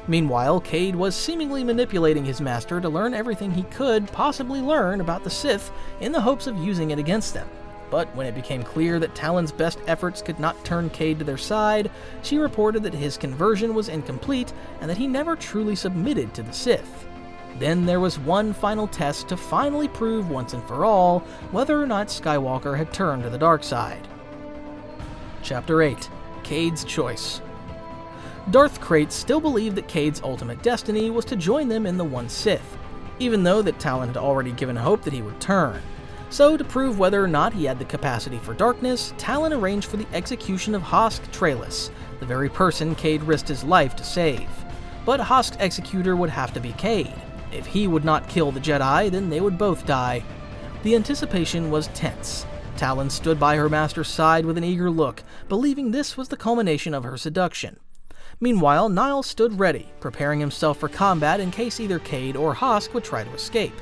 Speaker 1: Meanwhile, Cade was seemingly manipulating his master to learn everything he could possibly learn about the Sith in the hopes of using it against them. But when it became clear that Talon's best efforts could not turn Cade to their side, she reported that his conversion was incomplete and that he never truly submitted to the Sith. Then there was one final test to finally prove once and for all whether or not Skywalker had turned to the dark side. Chapter 8. Cade's Choice. Darth Krayt still believed that Cade's ultimate destiny was to join them in the One Sith, even though that Talon had already given hope that he would turn. So, to prove whether or not he had the capacity for darkness, Talon arranged for the execution of Hosk Trayless, the very person Cade risked his life to save. But Hosk's executor would have to be Cade. If he would not kill the Jedi, then they would both die. The anticipation was tense. Talon stood by her master's side with an eager look, believing this was the culmination of her seduction. Meanwhile, Niles stood ready, preparing himself for combat in case either Cade or Hosk would try to escape.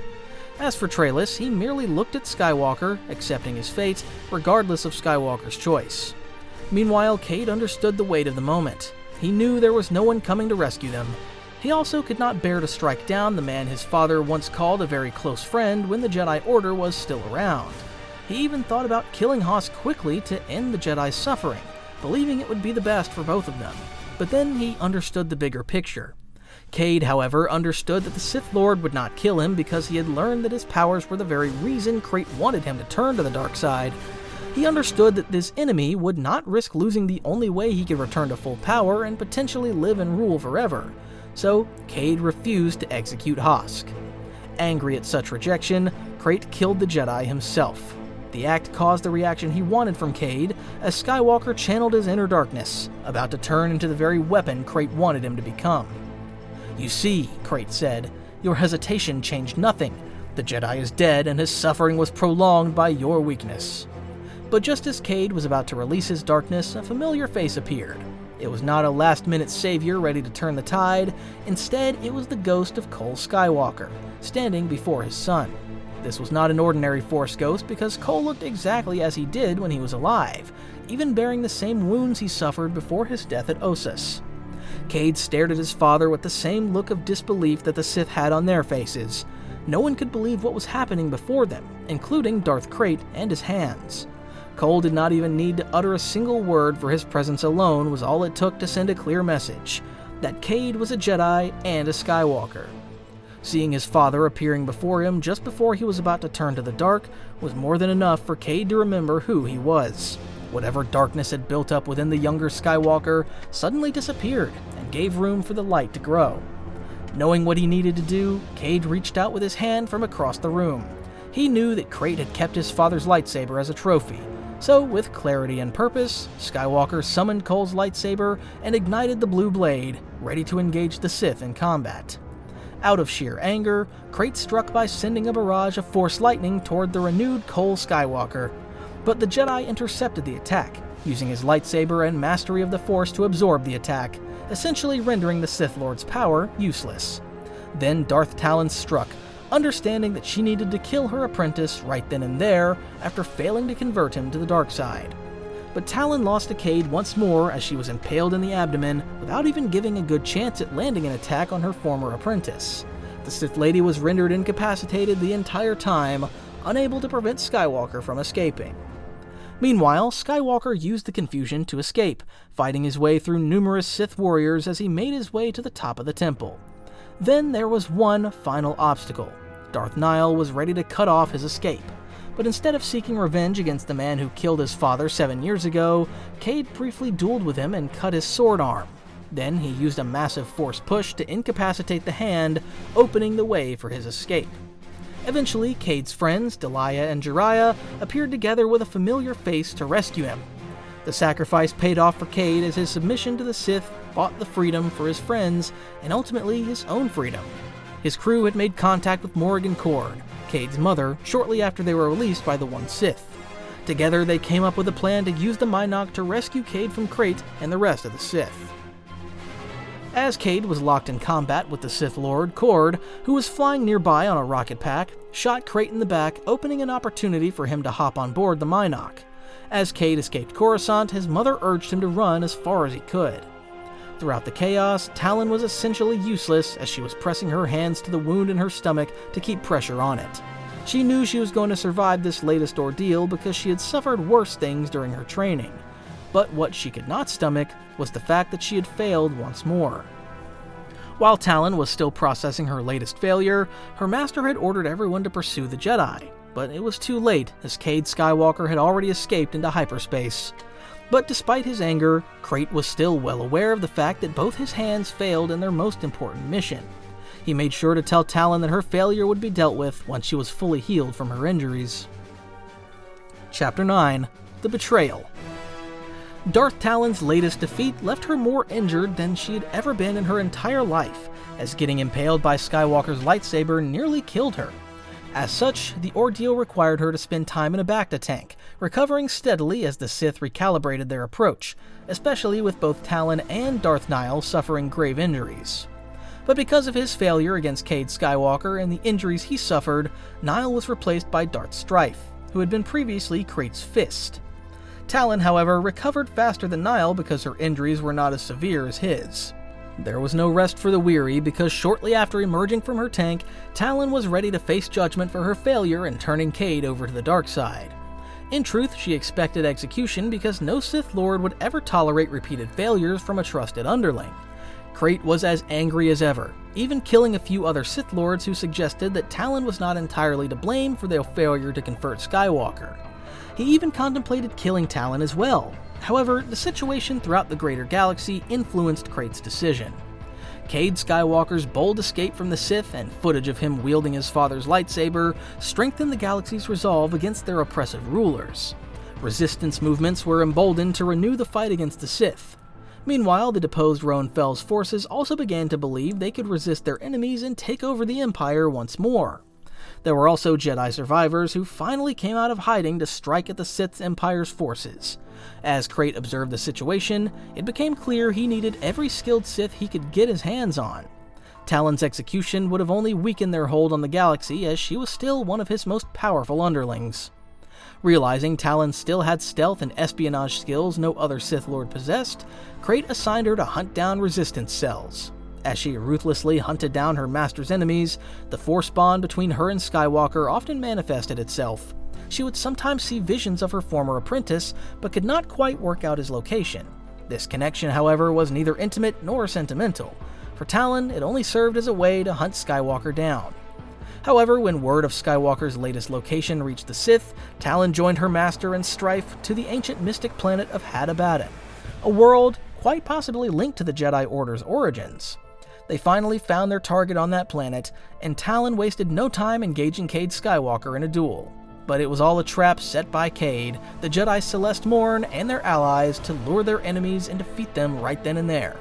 Speaker 1: As for Trayless, he merely looked at Skywalker, accepting his fate, regardless of Skywalker's choice. Meanwhile, Cade understood the weight of the moment. He knew there was no one coming to rescue them. He also could not bear to strike down the man his father once called a very close friend when the Jedi Order was still around. He even thought about killing Hosk quickly to end the Jedi's suffering, believing it would be the best for both of them. But then he understood the bigger picture. Cade, however, understood that the Sith Lord would not kill him because he had learned that his powers were the very reason Krayt wanted him to turn to the dark side. He understood that this enemy would not risk losing the only way he could return to full power and potentially live and rule forever. So, Cade refused to execute Hosk. Angry at such rejection, Krayt killed the Jedi himself. The act caused the reaction he wanted from Cade, as Skywalker channeled his inner darkness, about to turn into the very weapon Krayt wanted him to become. "You see," Krayt said, "your hesitation changed nothing. The Jedi is dead, and his suffering was prolonged by your weakness." But just as Cade was about to release his darkness, a familiar face appeared. It was not a last-minute savior ready to turn the tide. Instead, it was the ghost of Cole Skywalker, standing before his son. This was not an ordinary Force ghost because Cole looked exactly as he did when he was alive, even bearing the same wounds he suffered before his death at Ossus. Cade stared at his father with the same look of disbelief that the Sith had on their faces. No one could believe what was happening before them, including Darth Krayt and his hands. Cole did not even need to utter a single word, for his presence alone was all it took to send a clear message, that Cade was a Jedi and a Skywalker. Seeing his father appearing before him just before he was about to turn to the dark was more than enough for Cade to remember who he was. Whatever darkness had built up within the younger Skywalker suddenly disappeared and gave room for the light to grow. Knowing what he needed to do, Cade reached out with his hand from across the room. He knew that Krayt had kept his father's lightsaber as a trophy. So, with clarity and purpose, Skywalker summoned Cole's lightsaber and ignited the blue blade, ready to engage the Sith in combat. Out of sheer anger, Krayt struck by sending a barrage of Force lightning toward the renewed Cole Skywalker. But the Jedi intercepted the attack, using his lightsaber and mastery of the Force to absorb the attack, essentially rendering the Sith Lord's power useless. Then Darth Talon struck, understanding that she needed to kill her apprentice right then and there after failing to convert him to the dark side. But Talon lost to Cade once more as she was impaled in the abdomen without even giving a good chance at landing an attack on her former apprentice. The Sith Lady was rendered incapacitated the entire time, unable to prevent Skywalker from escaping. Meanwhile, Skywalker used the confusion to escape, fighting his way through numerous Sith warriors as he made his way to the top of the temple. Then there was one final obstacle. Darth Nihil was ready to cut off his escape. But instead of seeking revenge against the man who killed his father 7 years ago, Cade briefly dueled with him and cut his sword arm. Then he used a massive Force push to incapacitate the hand, opening the way for his escape. Eventually, Cade's friends, Delia and Jiraiya, appeared together with a familiar face to rescue him. The sacrifice paid off for Cade as his submission to the Sith bought the freedom for his friends and ultimately his own freedom. His crew had made contact with Morrigan Cord, Cade's mother, shortly after they were released by the One Sith. Together they came up with a plan to use the Mynock to rescue Cade from Krayt and the rest of the Sith. As Cade was locked in combat with the Sith Lord, Cord, who was flying nearby on a rocket pack, shot Krayt in the back, opening an opportunity for him to hop on board the Mynock. As Cade escaped Coruscant, his mother urged him to run as far as he could. Throughout the chaos, Talon was essentially useless as she was pressing her hands to the wound in her stomach to keep pressure on it. She knew she was going to survive this latest ordeal because she had suffered worse things during her training. But what she could not stomach was the fact that she had failed once more. While Talon was still processing her latest failure, her master had ordered everyone to pursue the Jedi, but it was too late as Cade Skywalker had already escaped into hyperspace. But despite his anger, Krayt was still well aware of the fact that both his hands failed in their most important mission. He made sure to tell Talon that her failure would be dealt with once she was fully healed from her injuries. Chapter 9: The Betrayal. Darth Talon's latest defeat left her more injured than she had ever been in her entire life, as getting impaled by Skywalker's lightsaber nearly killed her. As such, the ordeal required her to spend time in a Bacta tank, recovering steadily as the Sith recalibrated their approach, especially with both Talon and Darth Nihil suffering grave injuries. But because of his failure against Cade Skywalker and the injuries he suffered, Nihil was replaced by Darth Strife, who had been previously Krayt's fist. Talon, however, recovered faster than Nihil because her injuries were not as severe as his. There was no rest for the weary because shortly after emerging from her tank, Talon was ready to face judgment for her failure in turning Cade over to the dark side. In truth, she expected execution because no Sith Lord would ever tolerate repeated failures from a trusted underling. Krayt was as angry as ever, even killing a few other Sith Lords who suggested that Talon was not entirely to blame for their failure to convert Skywalker. He even contemplated killing Talon as well. However, the situation throughout the greater galaxy influenced Krayt's decision. Cade Skywalker's bold escape from the Sith and footage of him wielding his father's lightsaber strengthened the galaxy's resolve against their oppressive rulers. Resistance movements were emboldened to renew the fight against the Sith. Meanwhile, the deposed Roan Fel's forces also began to believe they could resist their enemies and take over the Empire once more. There were also Jedi survivors who finally came out of hiding to strike at the Sith Empire's forces. As Krayt observed the situation, it became clear he needed every skilled Sith he could get his hands on. Talon's execution would have only weakened their hold on the galaxy, as she was still one of his most powerful underlings. Realizing Talon still had stealth and espionage skills no other Sith Lord possessed, Krayt assigned her to hunt down resistance cells. As she ruthlessly hunted down her master's enemies, the Force bond between her and Skywalker often manifested itself. She would sometimes see visions of her former apprentice, but could not quite work out his location. This connection, however, was neither intimate nor sentimental. For Talon, it only served as a way to hunt Skywalker down. However, when word of Skywalker's latest location reached the Sith, Talon joined her master and Strife to the ancient mystic planet of Hadabadan, a world quite possibly linked to the Jedi Order's origins. They finally found their target on that planet, and Talon wasted no time engaging Cade Skywalker in a duel. But it was all a trap set by Cade, the Jedi Celeste Morn, and their allies to lure their enemies and defeat them right then and there.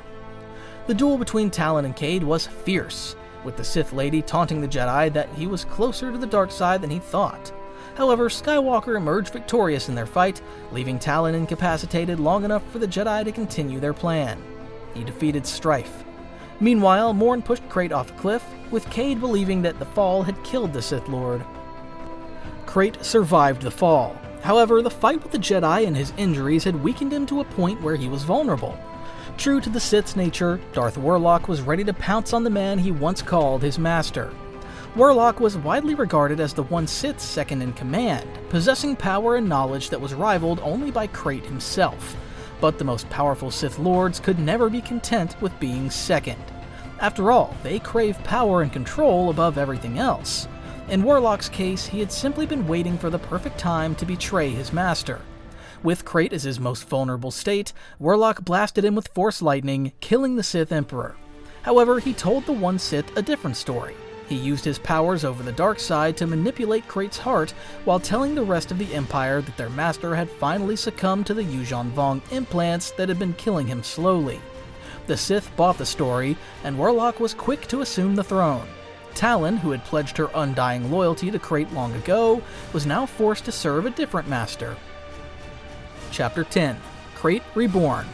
Speaker 1: The duel between Talon and Cade was fierce, with the Sith Lady taunting the Jedi that he was closer to the dark side than he thought. However, Skywalker emerged victorious in their fight, leaving Talon incapacitated long enough for the Jedi to continue their plan. He defeated Strife. Meanwhile, Morn pushed Krayt off a cliff, with Cade believing that the fall had killed the Sith Lord. Krayt survived the fall. However, the fight with the Jedi and his injuries had weakened him to a point where he was vulnerable. True to the Sith's nature, Darth Warlock was ready to pounce on the man he once called his master. Warlock was widely regarded as the one Sith's second in command, possessing power and knowledge that was rivaled only by Krayt himself. But the most powerful Sith Lords could never be content with being second. After all, they crave power and control above everything else. In Warlock's case, he had simply been waiting for the perfect time to betray his master. With Krayt as his most vulnerable state, Warlock blasted him with Force Lightning, killing the Sith Emperor. However, he told the one Sith a different story. He used his powers over the dark side to manipulate Krayt's heart while telling the rest of the Empire that their master had finally succumbed to the Yuuzhan Vong implants that had been killing him slowly. The Sith bought the story, and Warlock was quick to assume the throne. Talon, who had pledged her undying loyalty to Krayt long ago, was now forced to serve a different master. Chapter 10. Krayt Reborn.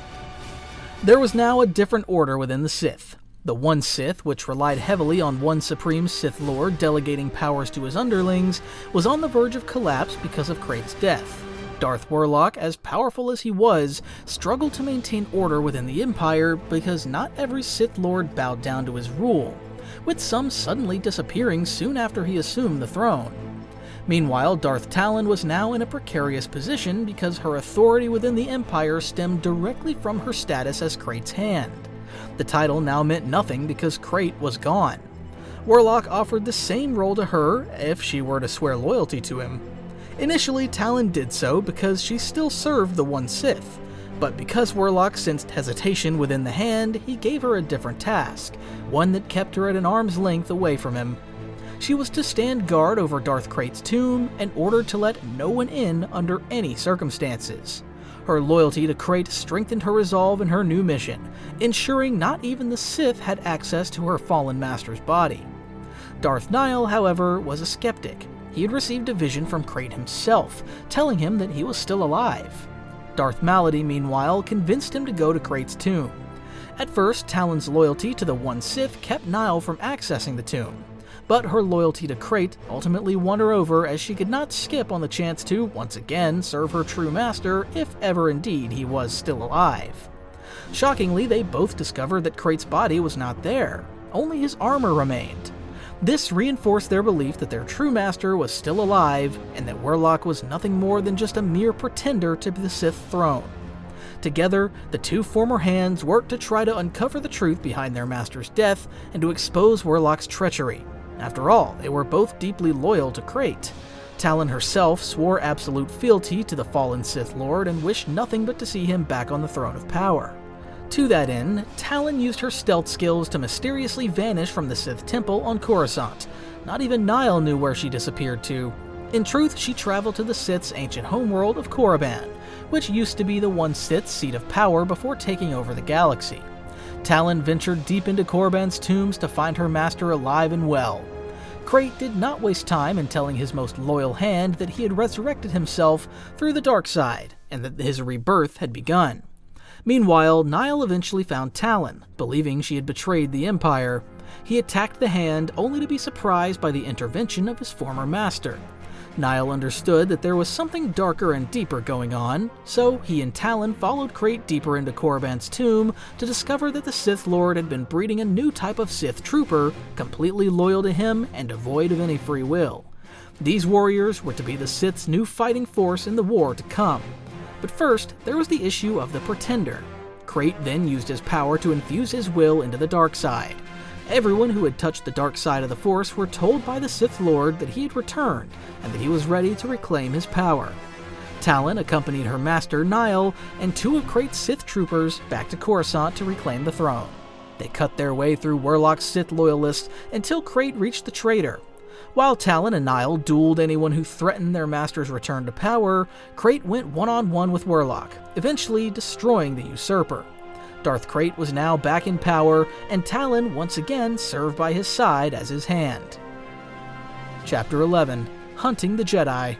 Speaker 1: There was now a different order within the Sith. The One Sith, which relied heavily on one supreme Sith Lord delegating powers to his underlings, was on the verge of collapse because of Krayt's death. Darth Warlock, as powerful as he was, struggled to maintain order within the Empire because not every Sith Lord bowed down to his rule, with some suddenly disappearing soon after he assumed the throne. Meanwhile, Darth Talon was now in a precarious position because her authority within the Empire stemmed directly from her status as Krayt's hand. The title now meant nothing because Krayt was gone. Warlock offered the same role to her if she were to swear loyalty to him. Initially, Talon did so because she still served the One Sith, but because Warlock sensed hesitation within the hand, he gave her a different task, one that kept her at an arm's length away from him. She was to stand guard over Darth Krayt's tomb and ordered to let no one in under any circumstances. Her loyalty to Krayt strengthened her resolve in her new mission, ensuring not even the Sith had access to her fallen master's body. Darth Nihil, however, was a skeptic. He had received a vision from Krayt himself, telling him that he was still alive. Darth Malady, meanwhile, convinced him to go to Krayt's tomb. At first, Talon's loyalty to the One Sith kept Nihil from accessing the tomb, but her loyalty to Krayt ultimately won her over as she could not skip on the chance to, once again, serve her true master if ever indeed he was still alive. Shockingly, they both discovered that Krayt's body was not there, only his armor remained. This reinforced their belief that their true master was still alive, and that Warlock was nothing more than just a mere pretender to the Sith throne. Together, the two former hands worked to try to uncover the truth behind their master's death and to expose Warlock's treachery. After all, they were both deeply loyal to Krayt. Talon herself swore absolute fealty to the fallen Sith Lord and wished nothing but to see him back on the throne of power. To that end, Talon used her stealth skills to mysteriously vanish from the Sith Temple on Coruscant. Not even Nihil knew where she disappeared to. In truth, she traveled to the Sith's ancient homeworld of Korriban, which used to be the One Sith's seat of power before taking over the galaxy. Talon ventured deep into Korriban's tombs to find her master alive and well. Krayt did not waste time in telling his most loyal hand that he had resurrected himself through the dark side, and that his rebirth had begun. Meanwhile, Nihil eventually found Talon, believing she had betrayed the Empire. He attacked the hand, only to be surprised by the intervention of his former master. Nihil understood that there was something darker and deeper going on, so he and Talon followed Krayt deeper into Korriban's tomb to discover that the Sith Lord had been breeding a new type of Sith trooper, completely loyal to him and devoid of any free will. These warriors were to be the Sith's new fighting force in the war to come. But first, there was the issue of the Pretender. Krayt then used his power to infuse his will into the dark side. Everyone who had touched the dark side of the Force were told by the Sith Lord that he had returned and that he was ready to reclaim his power. Talon accompanied her master, Nihil, and two of Krayt's Sith troopers back to Coruscant to reclaim the throne. They cut their way through Warlock's Sith loyalists until Krayt reached the traitor. While Talon and Nihil dueled anyone who threatened their master's return to power, Krayt went one-on-one with Warlock, eventually destroying the usurper. Darth Krayt was now back in power, and Talon once again served by his side as his hand. Chapter 11. Hunting the Jedi.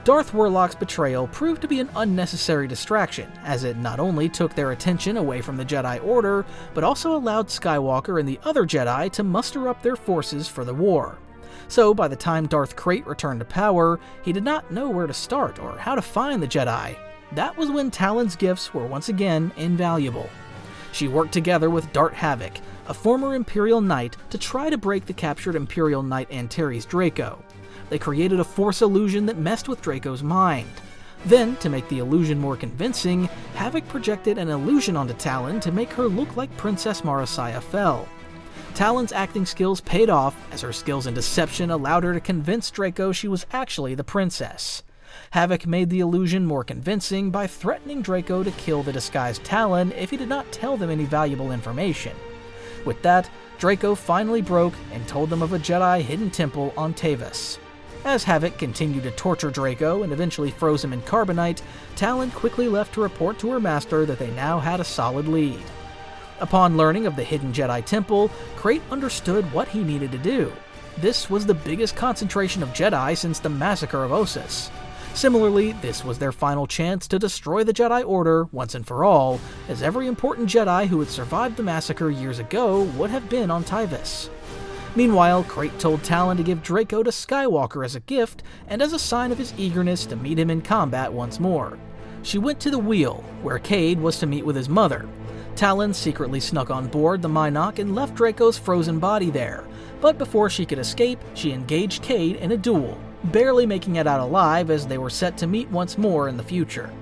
Speaker 1: Darth Warlock's betrayal proved to be an unnecessary distraction, as it not only took their attention away from the Jedi Order, but also allowed Skywalker and the other Jedi to muster up their forces for the war. So by the time Darth Krayt returned to power, he did not know where to start or how to find the Jedi. That was when Talon's gifts were once again invaluable. She worked together with Darth Havoc, a former Imperial Knight, to try to break the captured Imperial Knight Antares Draco. They created a Force illusion that messed with Draco's mind. Then, to make the illusion more convincing, Havoc projected an illusion onto Talon to make her look like Princess Marasiah Fel. Talon's acting skills paid off, as her skills in deception allowed her to convince Draco she was actually the princess. Havoc made the illusion more convincing by threatening Draco to kill the disguised Talon if he did not tell them any valuable information. With that, Draco finally broke and told them of a Jedi hidden temple on Tavis. As Havoc continued to torture Draco and eventually froze him in carbonite, Talon quickly left to report to her master that they now had a solid lead. Upon learning of the hidden Jedi temple, Krayt understood what he needed to do. This was the biggest concentration of Jedi since the massacre of Ossus. Similarly, this was their final chance to destroy the Jedi Order once and for all, as every important Jedi who had survived the massacre years ago would have been on Tavis. Meanwhile, Krayt told Talon to give Draco to Skywalker as a gift and as a sign of his eagerness to meet him in combat once more. She went to the wheel, where Cade was to meet with his mother. Talon secretly snuck on board the Mynock and left Draco's frozen body there, but before she could escape, she engaged Cade in a duel, barely making it out alive as they were set to meet once more in the future.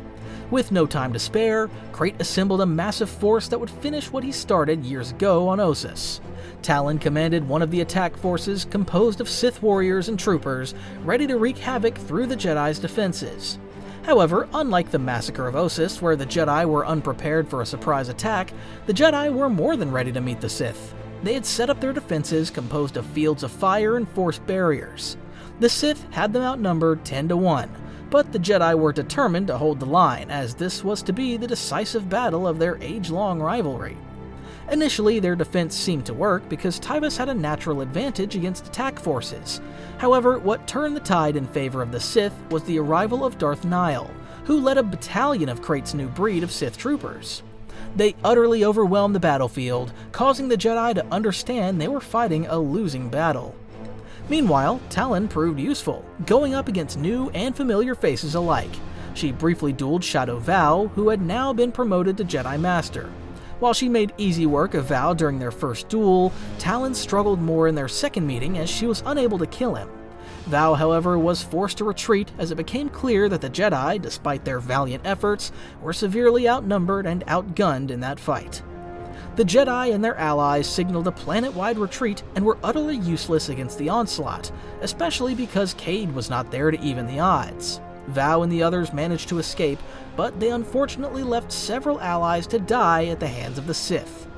Speaker 1: With no time to spare, Krayt assembled a massive force that would finish what he started years ago on Ossus. Talon commanded one of the attack forces composed of Sith warriors and troopers, ready to wreak havoc through the Jedi's defenses. However, unlike the massacre of Ossus, where the Jedi were unprepared for a surprise attack, the Jedi were more than ready to meet the Sith. They had set up their defenses composed of fields of fire and force barriers. The Sith had them outnumbered 10-1, but the Jedi were determined to hold the line, as this was to be the decisive battle of their age-long rivalry. Initially, their defense seemed to work because Tavis had a natural advantage against attack forces. However, what turned the tide in favor of the Sith was the arrival of Darth Nihil, who led a battalion of Krayt's new breed of Sith troopers. They utterly overwhelmed the battlefield, causing the Jedi to understand they were fighting a losing battle. Meanwhile, Talon proved useful, going up against new and familiar faces alike. She briefly dueled Shadow Val, who had now been promoted to Jedi Master. While she made easy work of Val during their first duel, Talon struggled more in their second meeting as she was unable to kill him. Val, however, was forced to retreat as it became clear that the Jedi, despite their valiant efforts, were severely outnumbered and outgunned in that fight. The Jedi and their allies signaled a planet-wide retreat and were utterly useless against the onslaught, especially because Cade was not there to even the odds. Val and the others managed to escape, but they unfortunately left several allies to die at the hands of the Sith.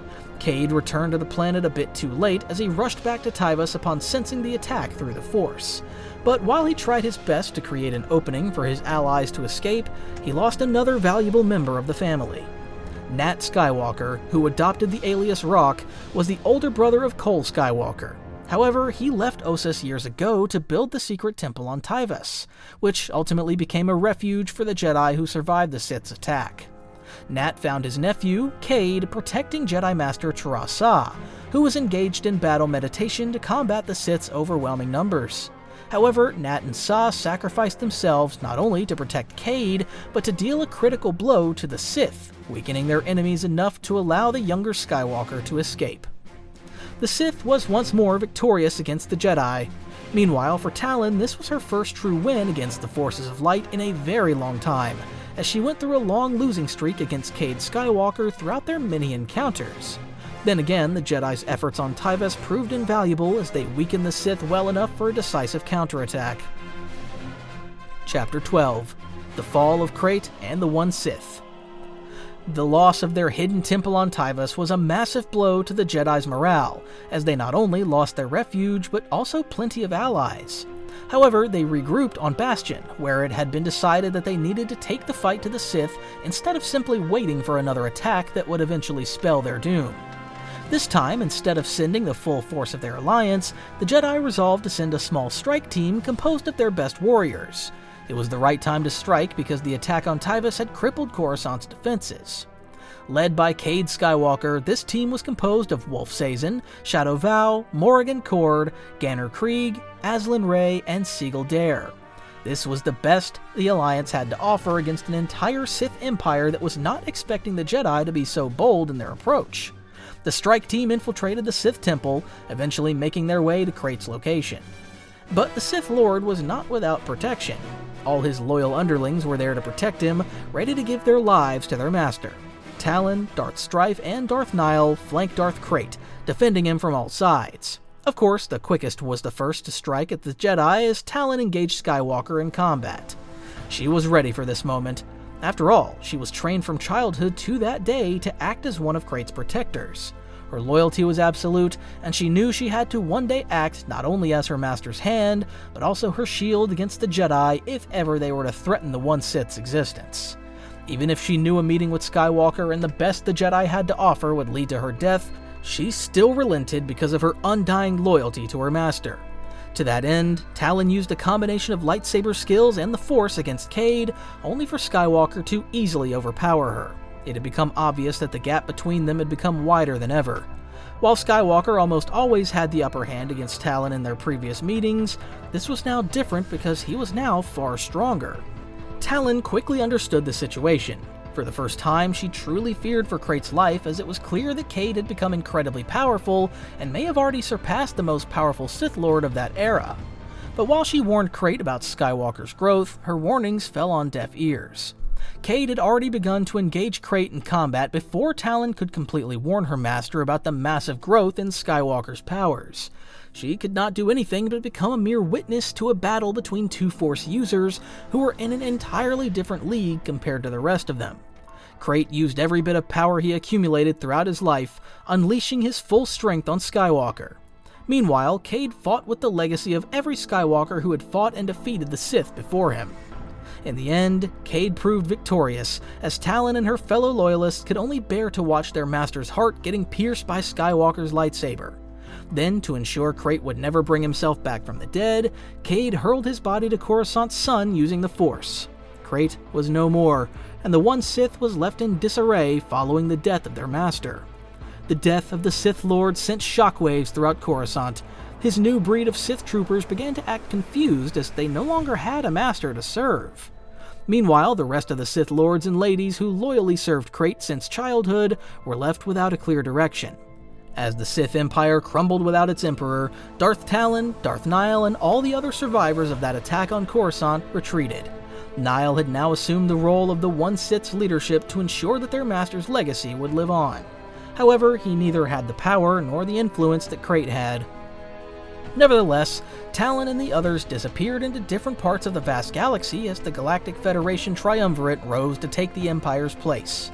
Speaker 1: Cade returned to the planet a bit too late as he rushed back to Tavis upon sensing the attack through the Force. But while he tried his best to create an opening for his allies to escape, he lost another valuable member of the family. Nat Skywalker, who adopted the alias Rock, was the older brother of Cole Skywalker. However, he left Ossus years ago to build the secret temple on Tavis, which ultimately became a refuge for the Jedi who survived the Sith's attack. Nat found his nephew, Cade, protecting Jedi Master Tarasa, who was engaged in battle meditation to combat the Sith's overwhelming numbers. However, Nat and Sa sacrificed themselves not only to protect Cade, but to deal a critical blow to the Sith, weakening their enemies enough to allow the younger Skywalker to escape. The Sith was once more victorious against the Jedi. Meanwhile, for Talon, this was her first true win against the Forces of Light in a very long time, as she went through a long losing streak against Cade Skywalker throughout their many encounters. Then again, the Jedi's efforts on Tavis proved invaluable as they weakened the Sith well enough for a decisive counterattack. Chapter 12: The Fall of Krayt and the One Sith. The loss of their hidden temple on Tavis was a massive blow to the Jedi's morale, as they not only lost their refuge, but also plenty of allies. However, they regrouped on Bastion, where it had been decided that they needed to take the fight to the Sith instead of simply waiting for another attack that would eventually spell their doom. This time, instead of sending the full force of their alliance, the Jedi resolved to send a small strike team composed of their best warriors. It was the right time to strike because the attack on Tavis had crippled Coruscant's defenses. Led by Cade Skywalker, this team was composed of Wolf Sazin, Shadow Val, Morrigan Cord, Ganner Krieg, Aslan Ray, and Siegel Dare. This was the best the Alliance had to offer against an entire Sith Empire that was not expecting the Jedi to be so bold in their approach. The strike team infiltrated the Sith Temple, eventually making their way to Krayt's location. But the Sith Lord was not without protection. All his loyal underlings were there to protect him, ready to give their lives to their master. Talon, Darth Strife, and Darth Nihil flanked Darth Krayt, defending him from all sides. Of course, the quickest was the first to strike at the Jedi as Talon engaged Skywalker in combat. She was ready for this moment. After all, she was trained from childhood to that day to act as one of Krayt's protectors. Her loyalty was absolute, and she knew she had to one day act not only as her master's hand, but also her shield against the Jedi if ever they were to threaten the one Sith's existence. Even if she knew a meeting with Skywalker and the best the Jedi had to offer would lead to her death, she still relented because of her undying loyalty to her master. To that end, Talon used a combination of lightsaber skills and the Force against Cade, only for Skywalker to easily overpower her. It had become obvious that the gap between them had become wider than ever. While Skywalker almost always had the upper hand against Talon in their previous meetings, this was now different because he was now far stronger. Talon quickly understood the situation. For the first time, she truly feared for Krayt's life, as it was clear that Cade had become incredibly powerful and may have already surpassed the most powerful Sith Lord of that era. But while she warned Krayt about Skywalker's growth, her warnings fell on deaf ears. Cade had already begun to engage Krayt in combat before Talon could completely warn her master about the massive growth in Skywalker's powers. She could not do anything but become a mere witness to a battle between two Force users who were in an entirely different league compared to the rest of them. Krayt used every bit of power he accumulated throughout his life, unleashing his full strength on Skywalker. Meanwhile, Cade fought with the legacy of every Skywalker who had fought and defeated the Sith before him. In the end, Cade proved victorious, as Talon and her fellow loyalists could only bear to watch their master's heart getting pierced by Skywalker's lightsaber. Then, to ensure Krayt would never bring himself back from the dead, Cade hurled his body to Coruscant's sun using the Force. Krayt was no more, and the one Sith was left in disarray following the death of their master. The death of the Sith Lords sent shockwaves throughout Coruscant. His new breed of Sith troopers began to act confused as they no longer had a master to serve. Meanwhile, the rest of the Sith Lords and ladies who loyally served Krayt since childhood were left without a clear direction. As the Sith Empire crumbled without its Emperor, Darth Talon, Darth Nihil, and all the other survivors of that attack on Coruscant retreated. Nihil had now assumed the role of the One Sith's leadership to ensure that their master's legacy would live on. However, he neither had the power nor the influence that Krayt had. Nevertheless, Talon and the others disappeared into different parts of the vast galaxy as the Galactic Federation Triumvirate rose to take the Empire's place.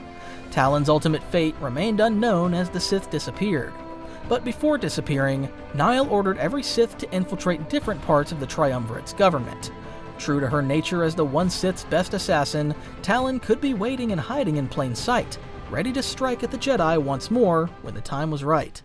Speaker 1: Talon's ultimate fate remained unknown as the Sith disappeared. But before disappearing, Nihil ordered every Sith to infiltrate different parts of the Triumvirate's government. True to her nature as the One Sith's best assassin, Talon could be waiting and hiding in plain sight, ready to strike at the Jedi once more when the time was right.